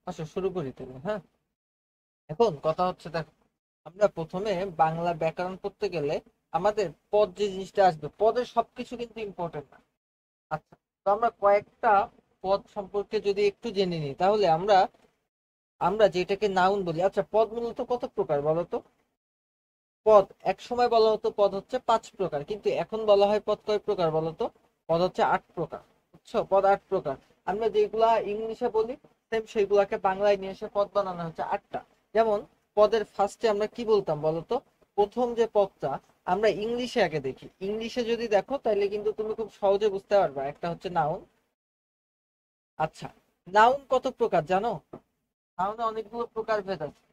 আচ্ছা, শুরু করি তাহলে। হ্যাঁ, এখন কথা হচ্ছে, দেখো, আমরা প্রথমে বাংলা ব্যাকরণ পড়তে গেলে আমাদের পদ যে জিনিসটা আসবে, পদের সবকিছু কিন্তু ইম্পর্টেন্ট না। আচ্ছা, তো আমরা কয়েকটা পদ সম্পর্কে যদি একটু জেনে নিই, তাহলে আমরা আমরা যেটাকে নাউন বলি। আচ্ছা, পদ মূলত কত প্রকার বলো তো? পদ এক সময় বলা হতো পদ হচ্ছে 5 প্রকার, কিন্তু এখন বলা হয় পদ কয় প্রকার বলো তো? পদ হচ্ছে 8 প্রকার। বুঝছো? পদ 8 প্রকার। আমরা যেগুলা ইংলিশে বলি, সেম সেইগুলাকে বাংলায় নিয়ে এসে পদ বানানো হচ্ছে 8টা। যেমন পদের ফার্স্টে আমরা কি বলতাম বলো তো? প্রথম যে পদটা আমরা ইংলিশে আগে দেখি, ইংলিশে যদি দেখো তাহলে কিন্তু তুমি খুব সহজে বুঝতে পারবা। একটা হচ্ছে নাউন। আচ্ছা, নাউন কত প্রকার জানো? নাউনে অনেকগুলো প্রকার ভেদ আছে।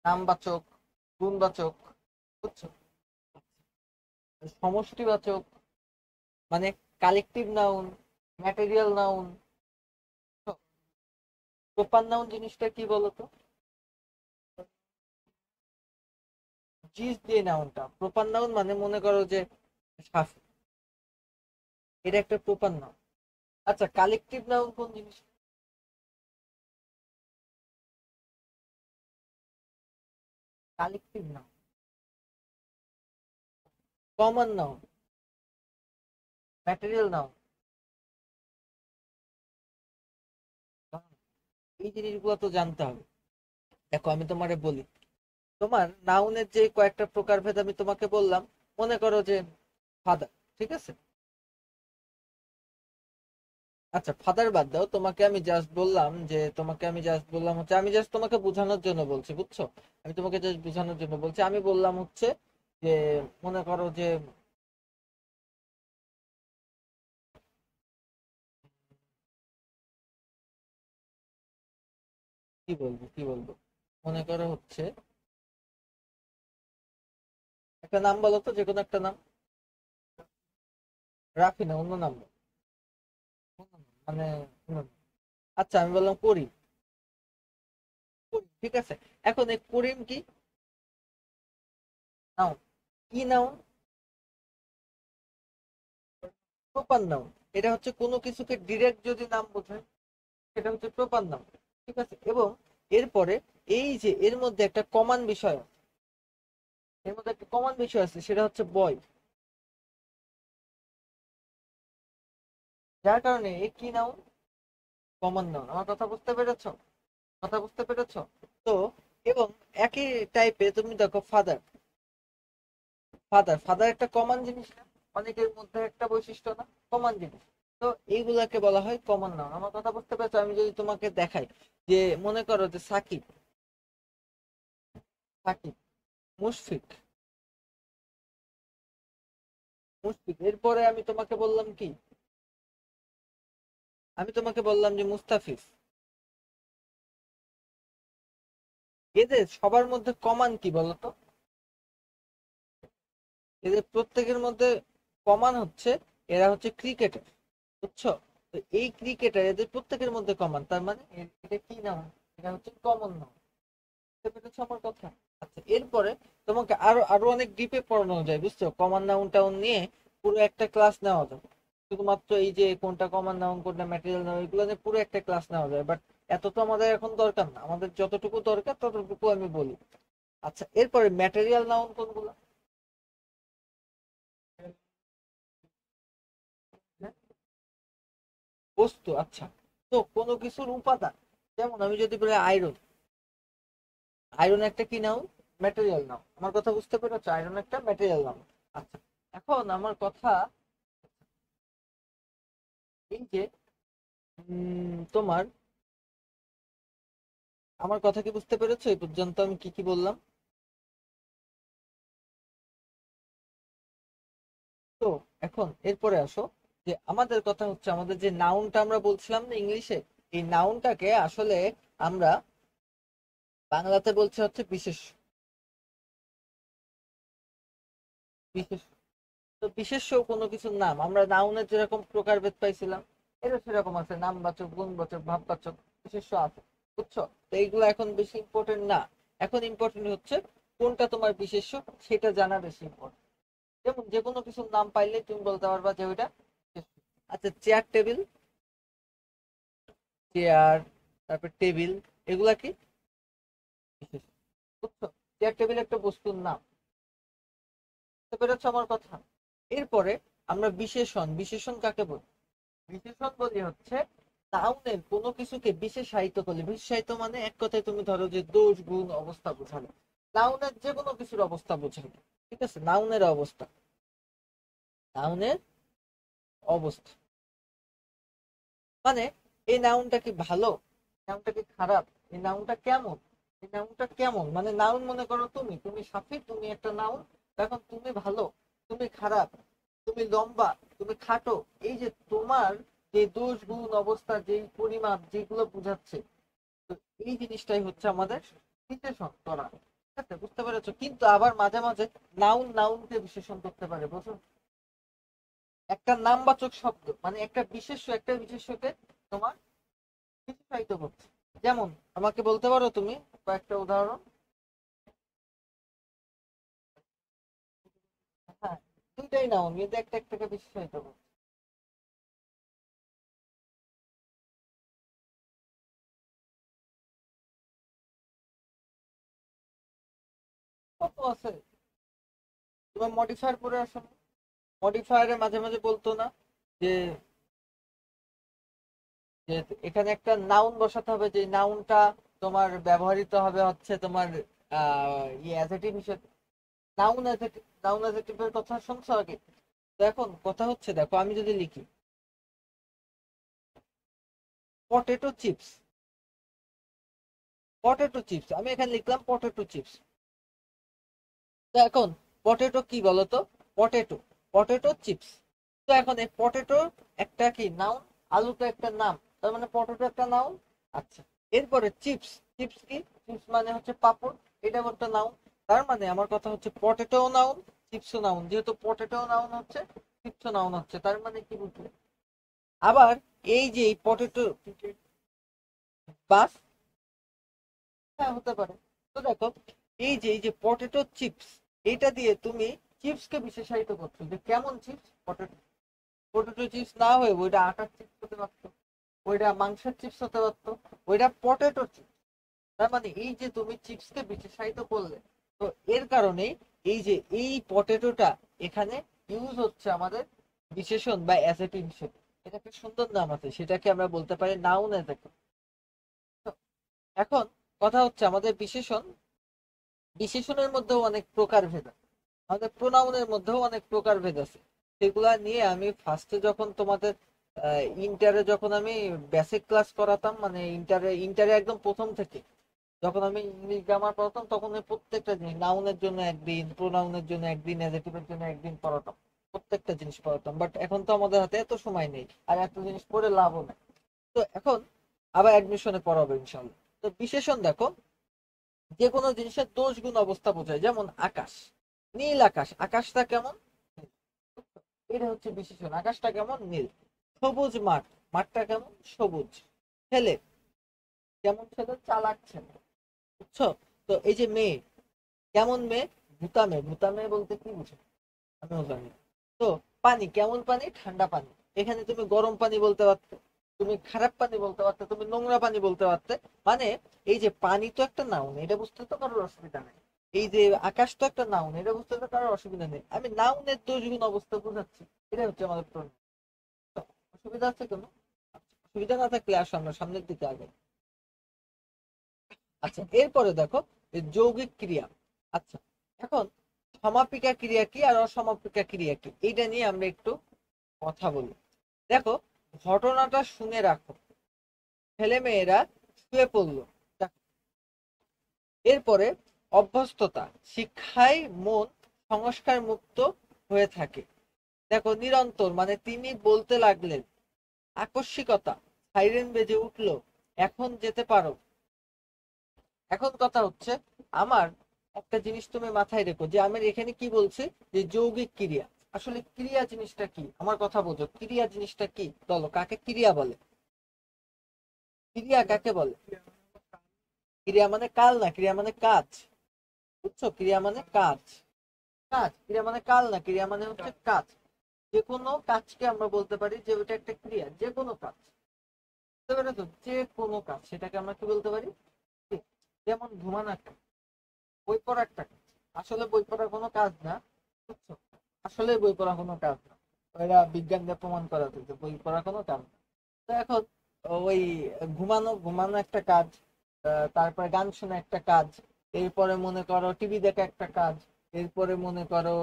নামবাচক, গুণবাচক, বুঝছো? সমষ্টিবাচক, মানে collective noun, material noun. Proper noun জিনিসটা কি বলতো? জিস দিয়ে নাউনটা প্রপার নাউন, মানে মনে করো যে সাফ, এটা একটা প্রপার নাউন। আচ্ছা, কালেকটিভ নাউন কোন জিনিস? Collective noun, common noun, material noun. এই জিনিসগুলো তো জানতে হবে। দেখো, আমি তোমারে বলি, তোমার নাউনের যে কয়েকটা প্রকারভেদ আমি তোমাকে বললাম। মনে করো যে ফাদার, ঠিক আছে? আচ্ছা, ফাদার বাদ দাও, তোমাকে আমি জাস্ট বললাম যে, তোমাকে আমি জাস্ট বললাম হচ্ছে, আমি জাস্ট তোমাকে বোঝানোর জন্য বলছি, বুঝছো? আমি তোমাকে জাস্ট বোঝানোর জন্য বলছি। আমি বললাম হচ্ছে যে, মনে করো যে, কি বলবো, মনে করো হচ্ছে, একটা নাম বলো তো, যে কোনো একটা নাম। রাফি না, অন্য নাম বলো। অন্য নাম, মানে অন্য নাম। আচ্ছা, আমি বললাম করিম। করিম, ঠিক আছে। এখন এই করিম কি নাউন? কি নাউন? Proper noun. এটা হচ্ছে কোনো কিছুকে ডিরেক্ট যদি নাম বোঝায়, সেটা হচ্ছে প্রপার নাউন। ঠিক আছে। এবং এরপরে এই যে এর মধ্যে একটা কমন বিষয় আছে, এর মধ্যে একটা কমন বিষয় আছে, সেটা হচ্ছে বয়। যার কারণে এ কি নাউন? Common noun. আমার কথা বুঝতে পেরেছো? কথা বুঝতে পেরেছো? তো এবং একই টাইপে তুমি দেখো ফাদার। ফাদার ফাদার একটা কমন জিনিস না? অনেকের মধ্যে একটা বৈশিষ্ট্য না? কমন জিনিস। তো এইগুলাকে বলা হয় কমন নাউন। আমার কথা বুঝতে পেরেছো? আমি যদি তোমাকে দেখাই যে, মনে করো যে সাকিব, সাকিব, মুশফিক, মুশফিক, এরপরে আমি তোমাকে বললাম কি? আমি তোমাকে বললাম যে মুস্তাফিজ। এদের সবার মধ্যে কমান কি বলতো? এদের প্রত্যেকের মধ্যে কমান হচ্ছে এরা হচ্ছে ক্রিকেটার। বুঝছো? তো এই ক্রিকেটার এদের প্রত্যেকের মধ্যে কমান, তার মানে এটা কি নাম? এটা হচ্ছে কমন নাম। বুঝতে পেরেছো আমার কথা? আচ্ছা, এরপরে তোমাকে আরো আরো অনেক ডিপে পড়ানো যায়, বুঝছো? কমন নাউন টাউন নিয়ে পুরো একটা ক্লাস নেওয়া যায়। শুধুমাত্র এই যে কোনটা কমন নাউন কোনটা ম্যাটেরিয়াল নাউন, এগুলো নিয়ে পুরো একটা ক্লাস নেওয়া যায়, বাট এত তো আমাদের এখন দরকার না। আমাদের যতটুকু দরকার ততটুকু আমি বলি। আচ্ছা, এরপরে ম্যাটেরিয়াল নাউন কোনগুলো? হ্যাঁ, বস্তু। আচ্ছা, তো কোনো কিছুর উপাদান, যেমন আমি যদি বলি আয়রন, আয়রন একটা কি নাউন? Material noun. আমার কথা বুঝতে পেরেছো? আয়রন একটা ম্যাটেরিয়াল নাউন। আচ্ছা, এখন আমার কথা, এই যে তোমার, আমার কথা কি বুঝতে পেরেছো এই পর্যন্ত আমি কি কি বললাম? তো এখন এরপরে আসো, যে আমাদের কথা হচ্ছে, আমাদের যে নাউনটা আমরা বলছিলাম না ইংলিশে, এই নাউনটাকে আসলে আমরা বাংলাতে বলছে হচ্ছে বিশেষ্য। বিশেষ্য। তো বিশেষ্য কোনো কিছুর নাম, আমরা নাউনের যেরকম প্রকারভেদ পাইছিলাম, এটা সেরকম আছে, নামবাচক, গুণবাচক, ভাববাচক, বিশেষ্য আছে। বুঝছো? তো এইগুলো এখন বেশি ইম্পর্টেন্ট না। এখন ইম্পর্টেন্ট হচ্ছে কোনটা তোমার বিশেষ্য, সেটা জানা বেশি ইম্পর্টেন্ট। যেমন যে কোনো কিছুর নাম পাইলে তুমি বলতে পারবা যে ওইটা বিশেষ্য। আচ্ছা, চেয়ার টেবিল। চেয়ার, তারপর টেবিল, এগুলা কি বিশেষণ। বুঝছো? চেয়ার টেবিল একটা বস্তুর নাম। বুঝতে পেরেছো আমার কথা? এরপরে আমরা বিশেষণ। বিশেষণ কাকে বলি? বিশেষণ বলি হচ্ছে নাউনের কোনো কিছুকে বিশেষায়িত করলে। বিশেষায়িত মানে এক কথায় তুমি ধরো যে দোষ গুণ অবস্থা বোঝানো। নাউনের যে কোনো কিছুর অবস্থা বোঝানো। ঠিক আছে, নাউনের অবস্থা, নাউনের অবস্থা মানে এই নাউনটা কি ভালো, নাউনটা কি খারাপ, এই নাউনটা কেমন, এই নাউনটা কেমন মানে নাউন মনে করো তুমি, তুমি সাফি, তুমি একটা নাউন। এখন তুমি ভালো, তুমি খারাপ, তুমি লম্বা, তুমি খাটো, এই যে তোমার যে দোষ গুণ অবস্থা, যে পরিমাপ যেগুলো বোঝাচ্ছে, তো এই জিনিসটাই হচ্ছে আমাদের বিশেষণ করা। ঠিক আছে, বুঝতে পেরেছো? কিন্তু আবার মাঝে মাঝে নাউন নাউনকে বিশেষণ করতে পারে, বুঝছো? একটা নামবাচক শব্দ মানে একটা বিশেষ্য একটা বিশেষ্যকে তোমার বিশেষায়িত করছে। যেমন আমাকে বলতে পারো তুমি কয়েকটা উদাহরণ? হ্যাঁ, দুইটাই নাউন কিন্তু একটা একটাকে বিশেষায়িত করছে। কত আছে, তোমার মডিফায়ার পরে আসো না? মডিফায়ারে মাঝে মাঝে বলতো না যে যে এখানে একটা নাউন বসাতে হবে, যে নাউনটা তোমার ব্যবহৃত হবে হচ্ছে তোমার অ্যাজেটিভ হিসেবে। নাউন অ্যাজেটিভ, নাউন অ্যাজেটিভের কথা শুনছো আগে? তো এখন কথা হচ্ছে দেখো আমি যদি লিখি পটেটো চিপস, পটেটো চিপস আমি এখানে লিখলাম পটেটো চিপস। তো এখন পটেটো কি বলতো? Potato, potato chips. তো এখন এই পটেটো একটা কি নাউন, আলু তো একটা নাম, তার মানে পটেটো একটা নাউন। আচ্ছা, এরপরে চিপস, চিপস কি? চিপস মানে হচ্ছে পাপড়, এটা একটা নাউন। তার মানে আমার কথা হচ্ছে পটেটো নাউন, চিপসও নাউন। যেহেতু পটেটো নাউন হচ্ছে, চিপসও নাউন হচ্ছে, তার মানে কি বুঝলে? আবার এই যে পটেটো বাস, হ্যাঁ হতে পারে। তো দেখো এই যে পটেটো চিপস, এটা দিয়ে তুমি চিপসকে বিশেষায়িত করছো যে কেমন চিপস, পটেটো। পটেটো চিপস না হয়ে ওইটা আটার চিপস হতে পারতো, ওইটা মাংসের চিপস হতে পারতো, ওইটা পটেটো চিপস। তার মানে এই যে তুমি চিপসকে বিশেষায়িত করলে, তো এর কারণে এই যে এই পটেটোটা এখানে ইউজ হচ্ছে আমাদের বিশেষণ বা অ্যাডজেক্টিভ হিসেবে। এটা একটা সুন্দর নাম আছে, সেটাকে আমরা বলতে পারি নাউন অ্যাডজেক্টিভ। এখন কথা হচ্ছে আমাদের বিশেষণ, বিশেষণের মধ্যেও অনেক প্রকারভেদ আছে, আমাদের প্রোনাউনের মধ্যেও অনেক প্রকারভেদ আছে। সেগুলা নিয়ে আমি ফার্স্টে যখন তোমাদের ইন্টারে যখন আমি বেসিক ক্লাস করাতাম, মানে ইন্টারে একদম প্রথম থেকে যখন আমি ইংলিশ গ্রামার পড়াতাম, তখন আমি প্রত্যেকটা জিনিস নাউনের জন্য একদিন, প্রোনাউনের জন্য একদিন, অ্যাডজেক্টিভের জন্য একদিন পড়াতাম। প্রত্যেকটা জিনিস পড়াতাম, বাট এখন তো আমাদের হাতে এত সময় নেই আর এত জিনিস পড়ে লাভও নেই। তো এখন আবার অ্যাডমিশনে পড়াবো ইনশাল্লাহ। তো বিশেষণ দেখো যে কোনো জিনিসের দোষ গুণ অবস্থা বোঝায়। যেমন আকাশ, নীল আকাশ, আকাশটা কেমন, এটা হচ্ছে বিশেষণ, আকাশটা কেমন নীল। সবুজ মাঠ, মাঠটা কেমন সবুজ। ছেলে, কেমন ছেলে, চালাক ছেলে। বুঝছো? তো এই যে মেয়ে, কেমন মেয়ে, ভূতা মেয়ে। ভূতা মেয়ে বলতে কি বুঝো আমিও জানি না। তো পানি, কেমন পানি, ঠান্ডা পানি। এখানে তুমি গরম পানি বলতে পারতে, তুমি খারাপ পানি বলতে পারতে, তুমি নোংরা পানি বলতে পারতে। মানে এই যে পানি তো একটা নাউন, এটা বুঝতে তো কারোর অসুবিধা নেই। এই যে আকাশ তো একটা নাউন, এটা বুঝতে তো কারোর অসুবিধা নেই। আমি নাউনের দোষগুণ অবস্থা বোঝাচ্ছি, এটা হচ্ছে আমাদের প্রশ্ন। অসুবিধা আছে কোনো? অসুবিধা না থাকলে আসো আমরা সামনের দিকে আগে। আচ্ছা, এরপরে দেখো এই যৌগিক ক্রিয়া। আচ্ছা, এখন সমাপিকা ক্রিয়া কি আর অসমাপিকা ক্রিয়া কি, এইটা নিয়ে আমরা একটু কথা বলি। দেখো, ঘটনাটা শুনে রাখো, ছেলে মেয়েরা শুয়ে পড়লো। এরপরে অভ্যস্ততা, শিক্ষায় মন সংস্কার মুক্ত হয়ে থাকে। দেখো নিরন্তর মানে তিনি বলতে লাগলেন। আকস্মিকতা, সাইরেন বেজে উঠলো, এখন যেতে পারো। এখন কথা হচ্ছে আমার একটা জিনিস তুমি মাথায় রেখো, যে আমি এখানে কি বলছি, যে যৌগিক ক্রিয়া। আসলে ক্রিয়া জিনিসটা কি আমার কথা বোঝো, ক্রিয়া জিনিসটা কি বলো, কাকে ক্রিয়া বলে? ক্রিয়া কাকে বলে? ক্রিয়া মানে কাল না, ক্রিয়া মানে কাজ। বুঝছো? ক্রিয়া মানে কাজ, কাজ। ক্রিয়া মানে কাল না, ক্রিয়া মানে হচ্ছে কাজ। যে কোনো কাজকে আমরা বলতে পারি যে ওটা একটা ক্রিয়া, যে কোনো কাজ। বুঝতে পেরেছো? যে কোনো কাজ সেটাকে আমরা কি বলতে পারি? যেমন ঘুমানো একটা, বই পড়া একটা কাজ। আসলে বই পড়া কোনো কাজ না, বুঝছো? আসলে বই পড়া কোনো কাজ না। এরা বিজ্ঞান দিয়ে প্রমাণ করা যায় যে বই পড়া কোনো কাজ না। তো এখন ওই ঘুমানো ঘুমানো একটা কাজ, তারপরে গান শোনা একটা কাজ, এরপরে মনে করো টিভি দেখা একটা কাজ, এরপরে মনে করো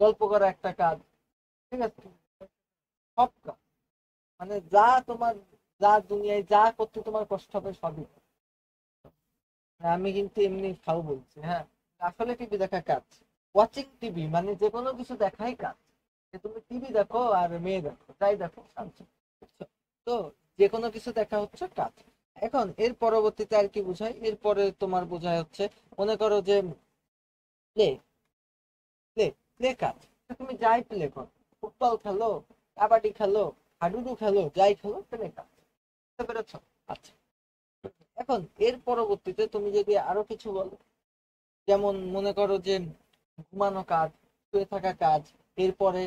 গল্প করা একটা কাজ। ঠিক আছে? সব কাজ, মানে যা তোমার, যা দুনিয়ায় যা করতে তোমার কষ্ট হবে সবই। আমি কিন্তু এমনি খাও বলছি, হ্যাঁ। আসলে টিভি দেখা কাজ। ওয়াচিং টিভি মানে যে কোনো কিছু দেখাই কাজ। যে তুমি টিভি দেখো আর মেয়ে দেখো, যাই দেখো শান্তি। বুঝছো? তো যে কোনো কিছু দেখা হচ্ছে কাজ। এখন এর পরবর্তীতে আর কি বোঝায়? এরপরে তোমার বোঝায় হচ্ছে, মনে করো যে প্লে, প্লে, প্লে কাজ। তুমি যাই প্লে করো, ফুটবল খেলো, কাবাডি খেলো, হাডুডু খেলো, যাই খেলো, প্লে কাজ। বুঝতে পেরেছ? আচ্ছা, এখন এর পরবর্তীতে তুমি যদি আরো কিছু বলো, যেমন মনে করো যে ঘুমানো কাজ, শুয়ে থাকা কাজ, এরপরে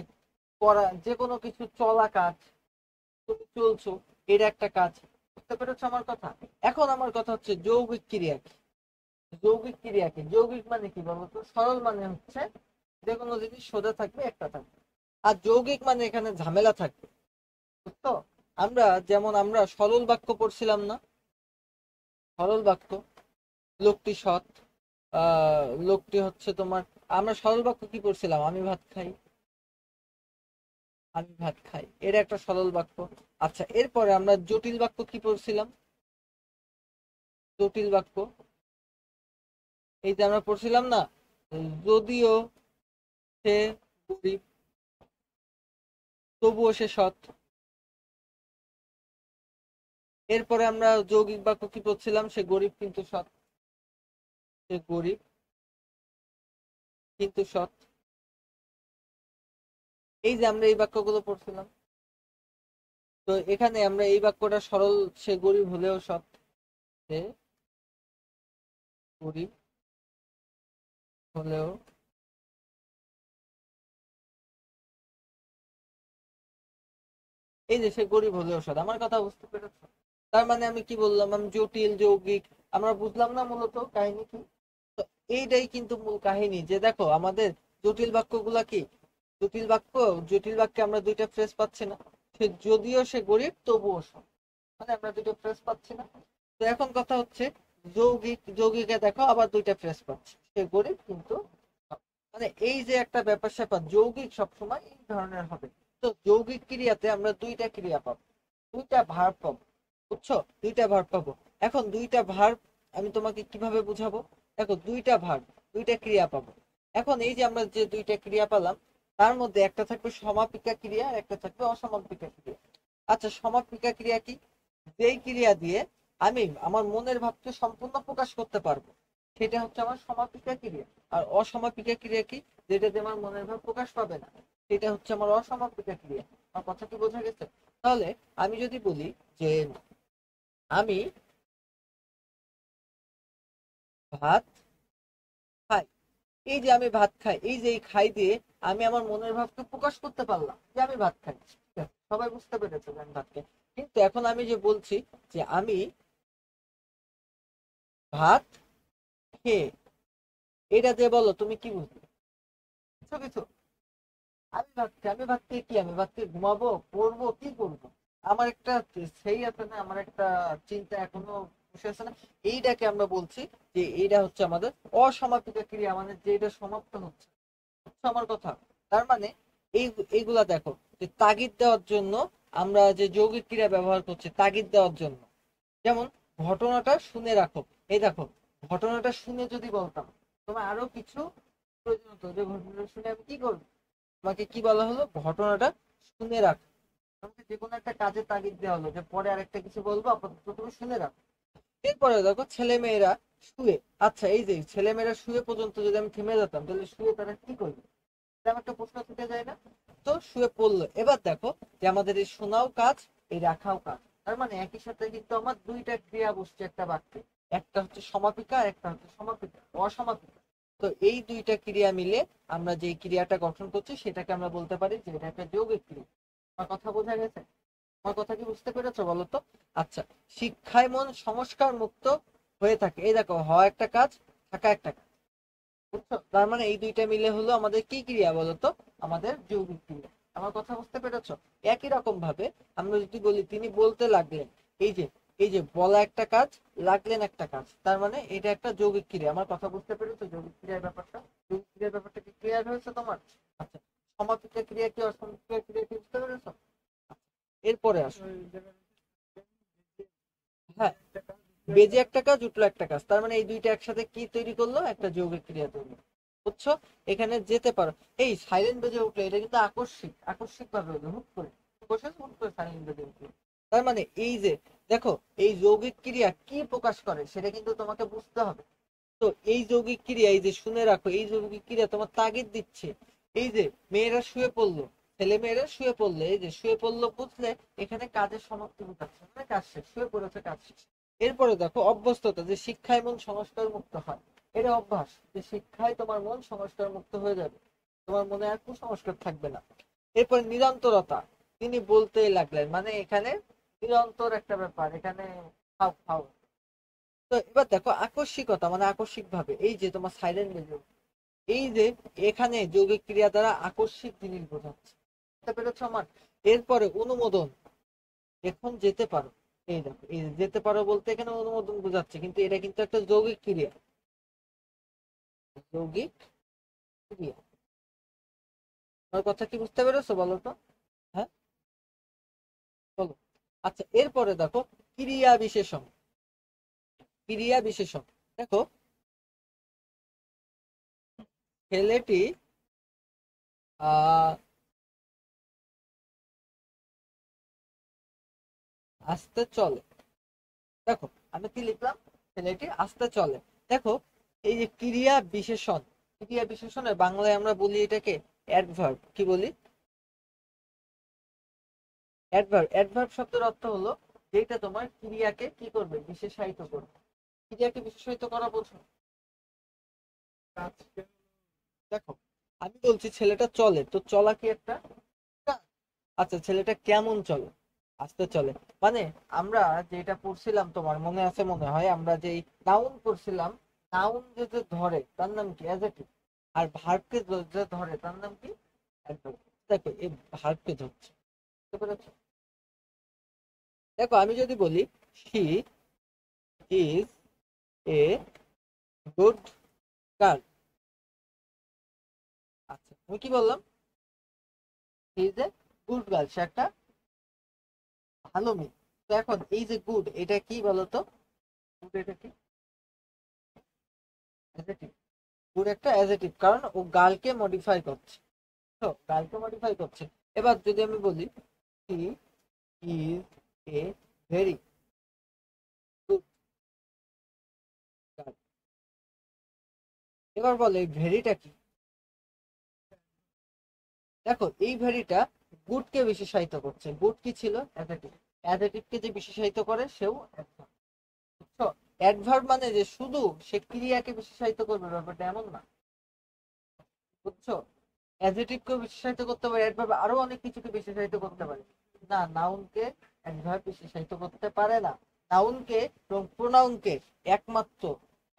পড়া, যে কোনো কিছু চলা কাজ, তুমি চলছো, এর একটা কাজ। বুঝতে পেরেছো আমার কথা? এখন আমার কথা হচ্ছে যৌগিক ক্রিয়া কি? যৌগিক ক্রিয়া কি? যৌগিক মানে কি বলতো? সরল মানে হচ্ছে যে কোনো জিনিস সোজা থাকবে, একটা থাকবে। আর যৌগিক মানে এখানে ঝামেলা থাকবে। বুঝতো? আমরা সরল বাক্য পড়ছিলাম না? সরল বাক্য, লোকটি সৎ, লোকটি হচ্ছে তোমার, আমরা সরল বাক্য কি পড়ছিলাম? আমি ভাত খাই, আমি ভাত খাই, এর একটা সরল বাক্য। আচ্ছা, এরপরে আমরা জটিল বাক্য কি পড়ছিলাম? জটিল বাক্য, এই যে আমরা পড়ছিলাম না, যদিও সে গরিব তবুও সে সৎ। এরপরে আমরা যৌগিক বাক্য কি পড়ছিলাম? সে গরিব কিন্তু সৎ, সে গরিব কিন্তু সৎ। এই যে আমরা এই বাক্যগুলো পড়ছিলাম, তো এখানে আমরা এই বাক্যটা সরল, সে গরিব হলেও সৎ, সে গরিব হলেও, এই যে সে গরিব হলেও সৎ। আমার কথা বুঝতে পেরেছো? তার মানে আমি কি বললাম? আমি জটিল যৌগিক আমরা বুঝলাম না মূলত কাহিনী কি? তো এইটাই কিন্তু মূল কাহিনী, যে দেখো আমাদের জটিল বাক্যগুলা কি, জটিল বাক্য, জটিল বাক্যে আমরা দুইটা ফ্রেজ পাচ্ছি না? সে যদিও সে গরিব তবুও সৎ, মানে আমরা দুটো ফ্রেজ পাচ্ছি না? তো এখন কথা হচ্ছে যৌগিক, যৌগিকে দেখো আবার দুইটা ফ্রেজ পাচ্ছি, সে গরিব কিন্তু সৎ। মানে এই যে একটা ব্যাপার স্যাপার, যৌগিক সবসময় এই ধরনের হবে। তো যৌগিক ক্রিয়াতে আমরা দুইটা ক্রিয়া পাবো, দুইটা ভার্ব পাবো। বুঝছো? দুইটা ভার্ব পাবো। এখন দুইটা ভার্ব আমি তোমাকে কিভাবে বুঝাবো? দেখো, দুইটা ভার্ব, দুইটা ক্রিয়া পাবো। এখন এই যে আমরা যে দুইটা ক্রিয়া পেলাম, তার মধ্যে একটা থাকবে সমাপিকা ক্রিয়া আর একটা থাকবে অসমাপিকা ক্রিয়া। আচ্ছা, সমাপিকা ক্রিয়া কি? যেই ক্রিয়া দিয়ে আমি আমার মনের ভাবকে সম্পূর্ণ প্রকাশ করতে পারবো, সেটা হচ্ছে আমার সমাপিকা ক্রিয়া। আর অসমাপিকা ক্রিয়া কি? যেটা দিয়ে আমার মনের ভাব প্রকাশ পাবে না, সেটা হচ্ছে আমার অসমাপিকা ক্রিয়া। আমার কথা কি বোঝা গেছে? তাহলে আমি যদি বলি যে আমি ভাত খাই, এই যে আমি ভাত খাই, এই যে এই খাই দিয়ে আমি আমার মনের ভাবকে প্রকাশ করতে পারলাম যে আমি ভাত খাই। ঠিক আছে? সবাই বুঝতে পেরেছে যে আমি ভাত খাই। কিন্তু এখন আমি যে বলছি যে আমি ভাত খেয়ে, এটা দিয়ে বলো তুমি কি বুঝবে? বুঝছো কিছু? আমি ভাত খাই, আমি ভাত খেয়ে কি, আমি ভাত খেয়ে ঘুমাবো, পড়বো, কি করবো? আমার একটা সেই আছে না, আমার একটা চিন্তা এখনো বসে আছে না? এইটাকে আমরা বলছি যে এইটা হচ্ছে আমাদের অসমাপিত ক্রিয়া, মানে যে এটা সমাপ্ত হচ্ছে। বুঝছো আমার কথা? তার মানে এই, এইগুলা দেখো, যে তাগিদ দেওয়ার জন্য আমরা যে যৌগিক ক্রিয়া ব্যবহার করছি তাগিদ দেওয়ার জন্য। যেমন ঘটনাটা শুনে রাখো, এই দেখো, ঘটনাটা শুনে যদি বলতাম তোমার আরো কিছু প্রয়োজন হতো, যে ঘটনাটা শুনে আমি কি করবো? তোমাকে কি বলা হলো? ঘটনাটা শুনে রাখো। তোমাকে যে কোনো একটা কাজে তাগিদ দেওয়া হলো যে পরে আরেকটা কিছু বলবো, আপাতত তুমি শুনে রাখো। এরপরে দেখো ছেলে মেয়েরা শুয়ে, আচ্ছা এই যে ছেলে মেয়েরা শুয়ে পর্যন্ত যদি আমি থেমে যেতাম, তাহলে শুয়ে তারা কি করবে? এরকম একটা প্রশ্ন থেকে যায় না? তো শুয়ে পড়লো। এবার দেখো যে আমাদের এই শোনাও কাজ, এই রাখাও কাজ। তার মানে একই সাথে কিন্তু আমার দুইটা ক্রিয়া বসছে একটা বাক্যে, একটা হচ্ছে সমাপিকা আর একটা হচ্ছে সমাপিকা, অসমাপিকা। তো এই দুইটা ক্রিয়া মিলে আমরা যে ক্রিয়াটা গঠন করছি সেটাকে আমরা বলতে পারি যে এটা একটা যৌগিক ক্রিয়া। আমার কথা বোঝা গেছে? আমার কথা কি বুঝতে পেরেছো বলো তো? আচ্ছা, শিক্ষায় মন সংস্কার মুক্ত হয়ে থাকে, এই দেখো হওয়া একটা কাজ, থাকা একটা কাজ, বুঝছো? তার মানে এই দুইটা মিলে হলো আমাদের কি ক্রিয়া বলতো? আমাদের যৌগিক ক্রিয়া। আমার কথা বুঝতে পেরেছো? একই রকম ভাবে আমরা যদি বলি তিনি বলতে লাগলেন, এই যে এই যে বলা একটা কাজ, লাগলেন একটা কাজ, তার মানে এটা একটা যৌগিক ক্রিয়া। আমার কথা বুঝতে পেরেছো? যৌগিক ক্রিয়ার ব্যাপারটা, যৌগিক ক্রিয়ার ব্যাপারটা কি ক্লিয়ার হয়েছে তোমার? আচ্ছা, সমাপিত ক্রিয়া কি অসমাপিত ক্রিয়া কি বুঝতে পেরেছো? আচ্ছা, এরপরে আসো। হ্যাঁ, বেজে একটা কাজ, উঠলো একটা কাজ, তার মানে এই দুইটা একসাথে কি তৈরি করলো? একটা যৌগিক ক্রিয়া তৈরি, বুঝছো? এখানে যেতে পারো, এই সাইলেন্ট বেজে উঠলো, এটা কিন্তু আকস্মিক, আকস্মিক ভাবে হলো, হুট করে বসে হুট করে সাইলেন্ট বেজে উঠলো। তার মানে এই যে দেখো, এই যৌগিক ক্রিয়া কি প্রকাশ করে সেটা কিন্তু তোমাকে বুঝতে হবে। তো এই যৌগিক ক্রিয়া, এই যে শুনে রাখো, এই যৌগিক ক্রিয়া তোমার তাগিদ দিচ্ছে। এই যে মেয়েরা শুয়ে পড়লো, ছেলে মেয়েরা শুয়ে পড়লে, এই যে শুয়ে পড়লো বুঝলে এখানে কাজের সমাপ্তি ঘটাচ্ছে, মানে কাজ শেষ, শুয়ে পড়েছে কাজ শেষ। এরপরে দেখো অভ্যস্ততা, যে শিক্ষায় মন সংস্কার মুক্ত হয়, এটা অভ্যাস, যে শিক্ষায় তোমার মন সংস্কার মুক্ত হয়ে যাবে, তোমার মনে আর কুসংস্কার থাকবে না। এরপরে নিরন্তরতা, তিনি বলতেই লাগলেন, মানে এখানে নিরন্তর একটা ব্যাপার, এখানে খাও খাও। তো এবার দেখো আকস্মিকতা, মানে আকস্মিক ভাবে, এই যে তোমার সাইলেন্ট বেজে, এই যে এখানে যৌগিক ক্রিয়া দ্বারা আকস্মিক জিনিস বোঝাচ্ছে, বুঝতে পেরেছো আমার? এরপরে অনুমোদন, এখন যেতে পারো, এই দেখো এই যে যেতে পারো বলতে এখানে অনুমোদন বোঝাচ্ছে, কিন্তু এটা কিন্তু একটা যৌগিক ক্রিয়া, যৌগিক ক্রিয়া। আমার কথা কি বুঝতে পেরেছো বলো তো? হ্যাঁ, বলো। আচ্ছা, এরপরে দেখো ক্রিয়া বিশেষণ, ক্রিয়া বিশেষণ, দেখো ছেলেটি আহ আস্তে চলে, দেখো আমি কি লিখলাম? ছেলেটি আস্তে চলে। দেখো এই যে ক্রিয়া বিশেষণ, ক্রিয়া বিশেষণের বাংলায় আমরা বলি এটাকে অ্যাডভার্ব, কি বলি? অ্যাডভার্ব। অ্যাডভার্ব শব্দের অর্থ হলো যেটা তোমার ক্রিয়াকে কি করবে? বিশেষায়িত করবে। ক্রিয়াকে বিশেষায়িত করা বলছো? দেখো আমি বলছি ছেলেটা চলে, তো চলা কি একটা কাজ? আচ্ছা, ছেলেটা কেমন চলে? আস্তে চলে। মানে আমরা যেটা পড়ছিলাম, তোমার মনে আছে মনে হয়, আমরা যেই নাউন পড়ছিলাম, নাউন যে যে ধরে তার নাম কি? অ্যাডজেক্টিভ। আর ভার্বকে যে ধরে তার নাম কি? অ্যাডভার্ব। দেখো এই ভার্বকে ধরছে, বুঝতে পেরেছো? দেখো আমি যদি বলি he is a good girl, আচ্ছা আমি কি বললাম? He is a good girl, সে একটা ভালো মেয়ে। তো এখন এই যে গুড, এটা কি বলতো? গুড এটা কি? অ্যাডজেক্টিভ। গুড একটা অ্যাডজেক্টিভ, কারণ ও গার্লকে মডিফাই করছে, তো গার্লকে মডিফাই করছে। এবার যদি আমি বলি he is a very good girl, এবার বলে এই ভেরিটা কি? দেখো এই ভেরিটা গুডকে বিশেষায়িত করছে। গুড কি ছিল? অ্যাডজেক্টিভ। অ্যাডজেক্টিভকে যে বিশেষায়িত করে সেও অ্যাডভার্ব, বুঝছো? অ্যাডভার্ব মানে যে শুধু সে ক্রিয়াকে বিশেষায়িত করবে ব্যাপারটা এমন না, বুঝছো? অ্যাডজেক্টিভকে বিশেষায়িত করতে পারে, অ্যাডভার্ব আরো অনেক কিছুকে বিশেষায়িত করতে পারে। না, নাউনকে অ্যাডভার্ব বিশেষায়িত করতে পারে না। নাউনকে এবং প্রোনাউনকে একমাত্র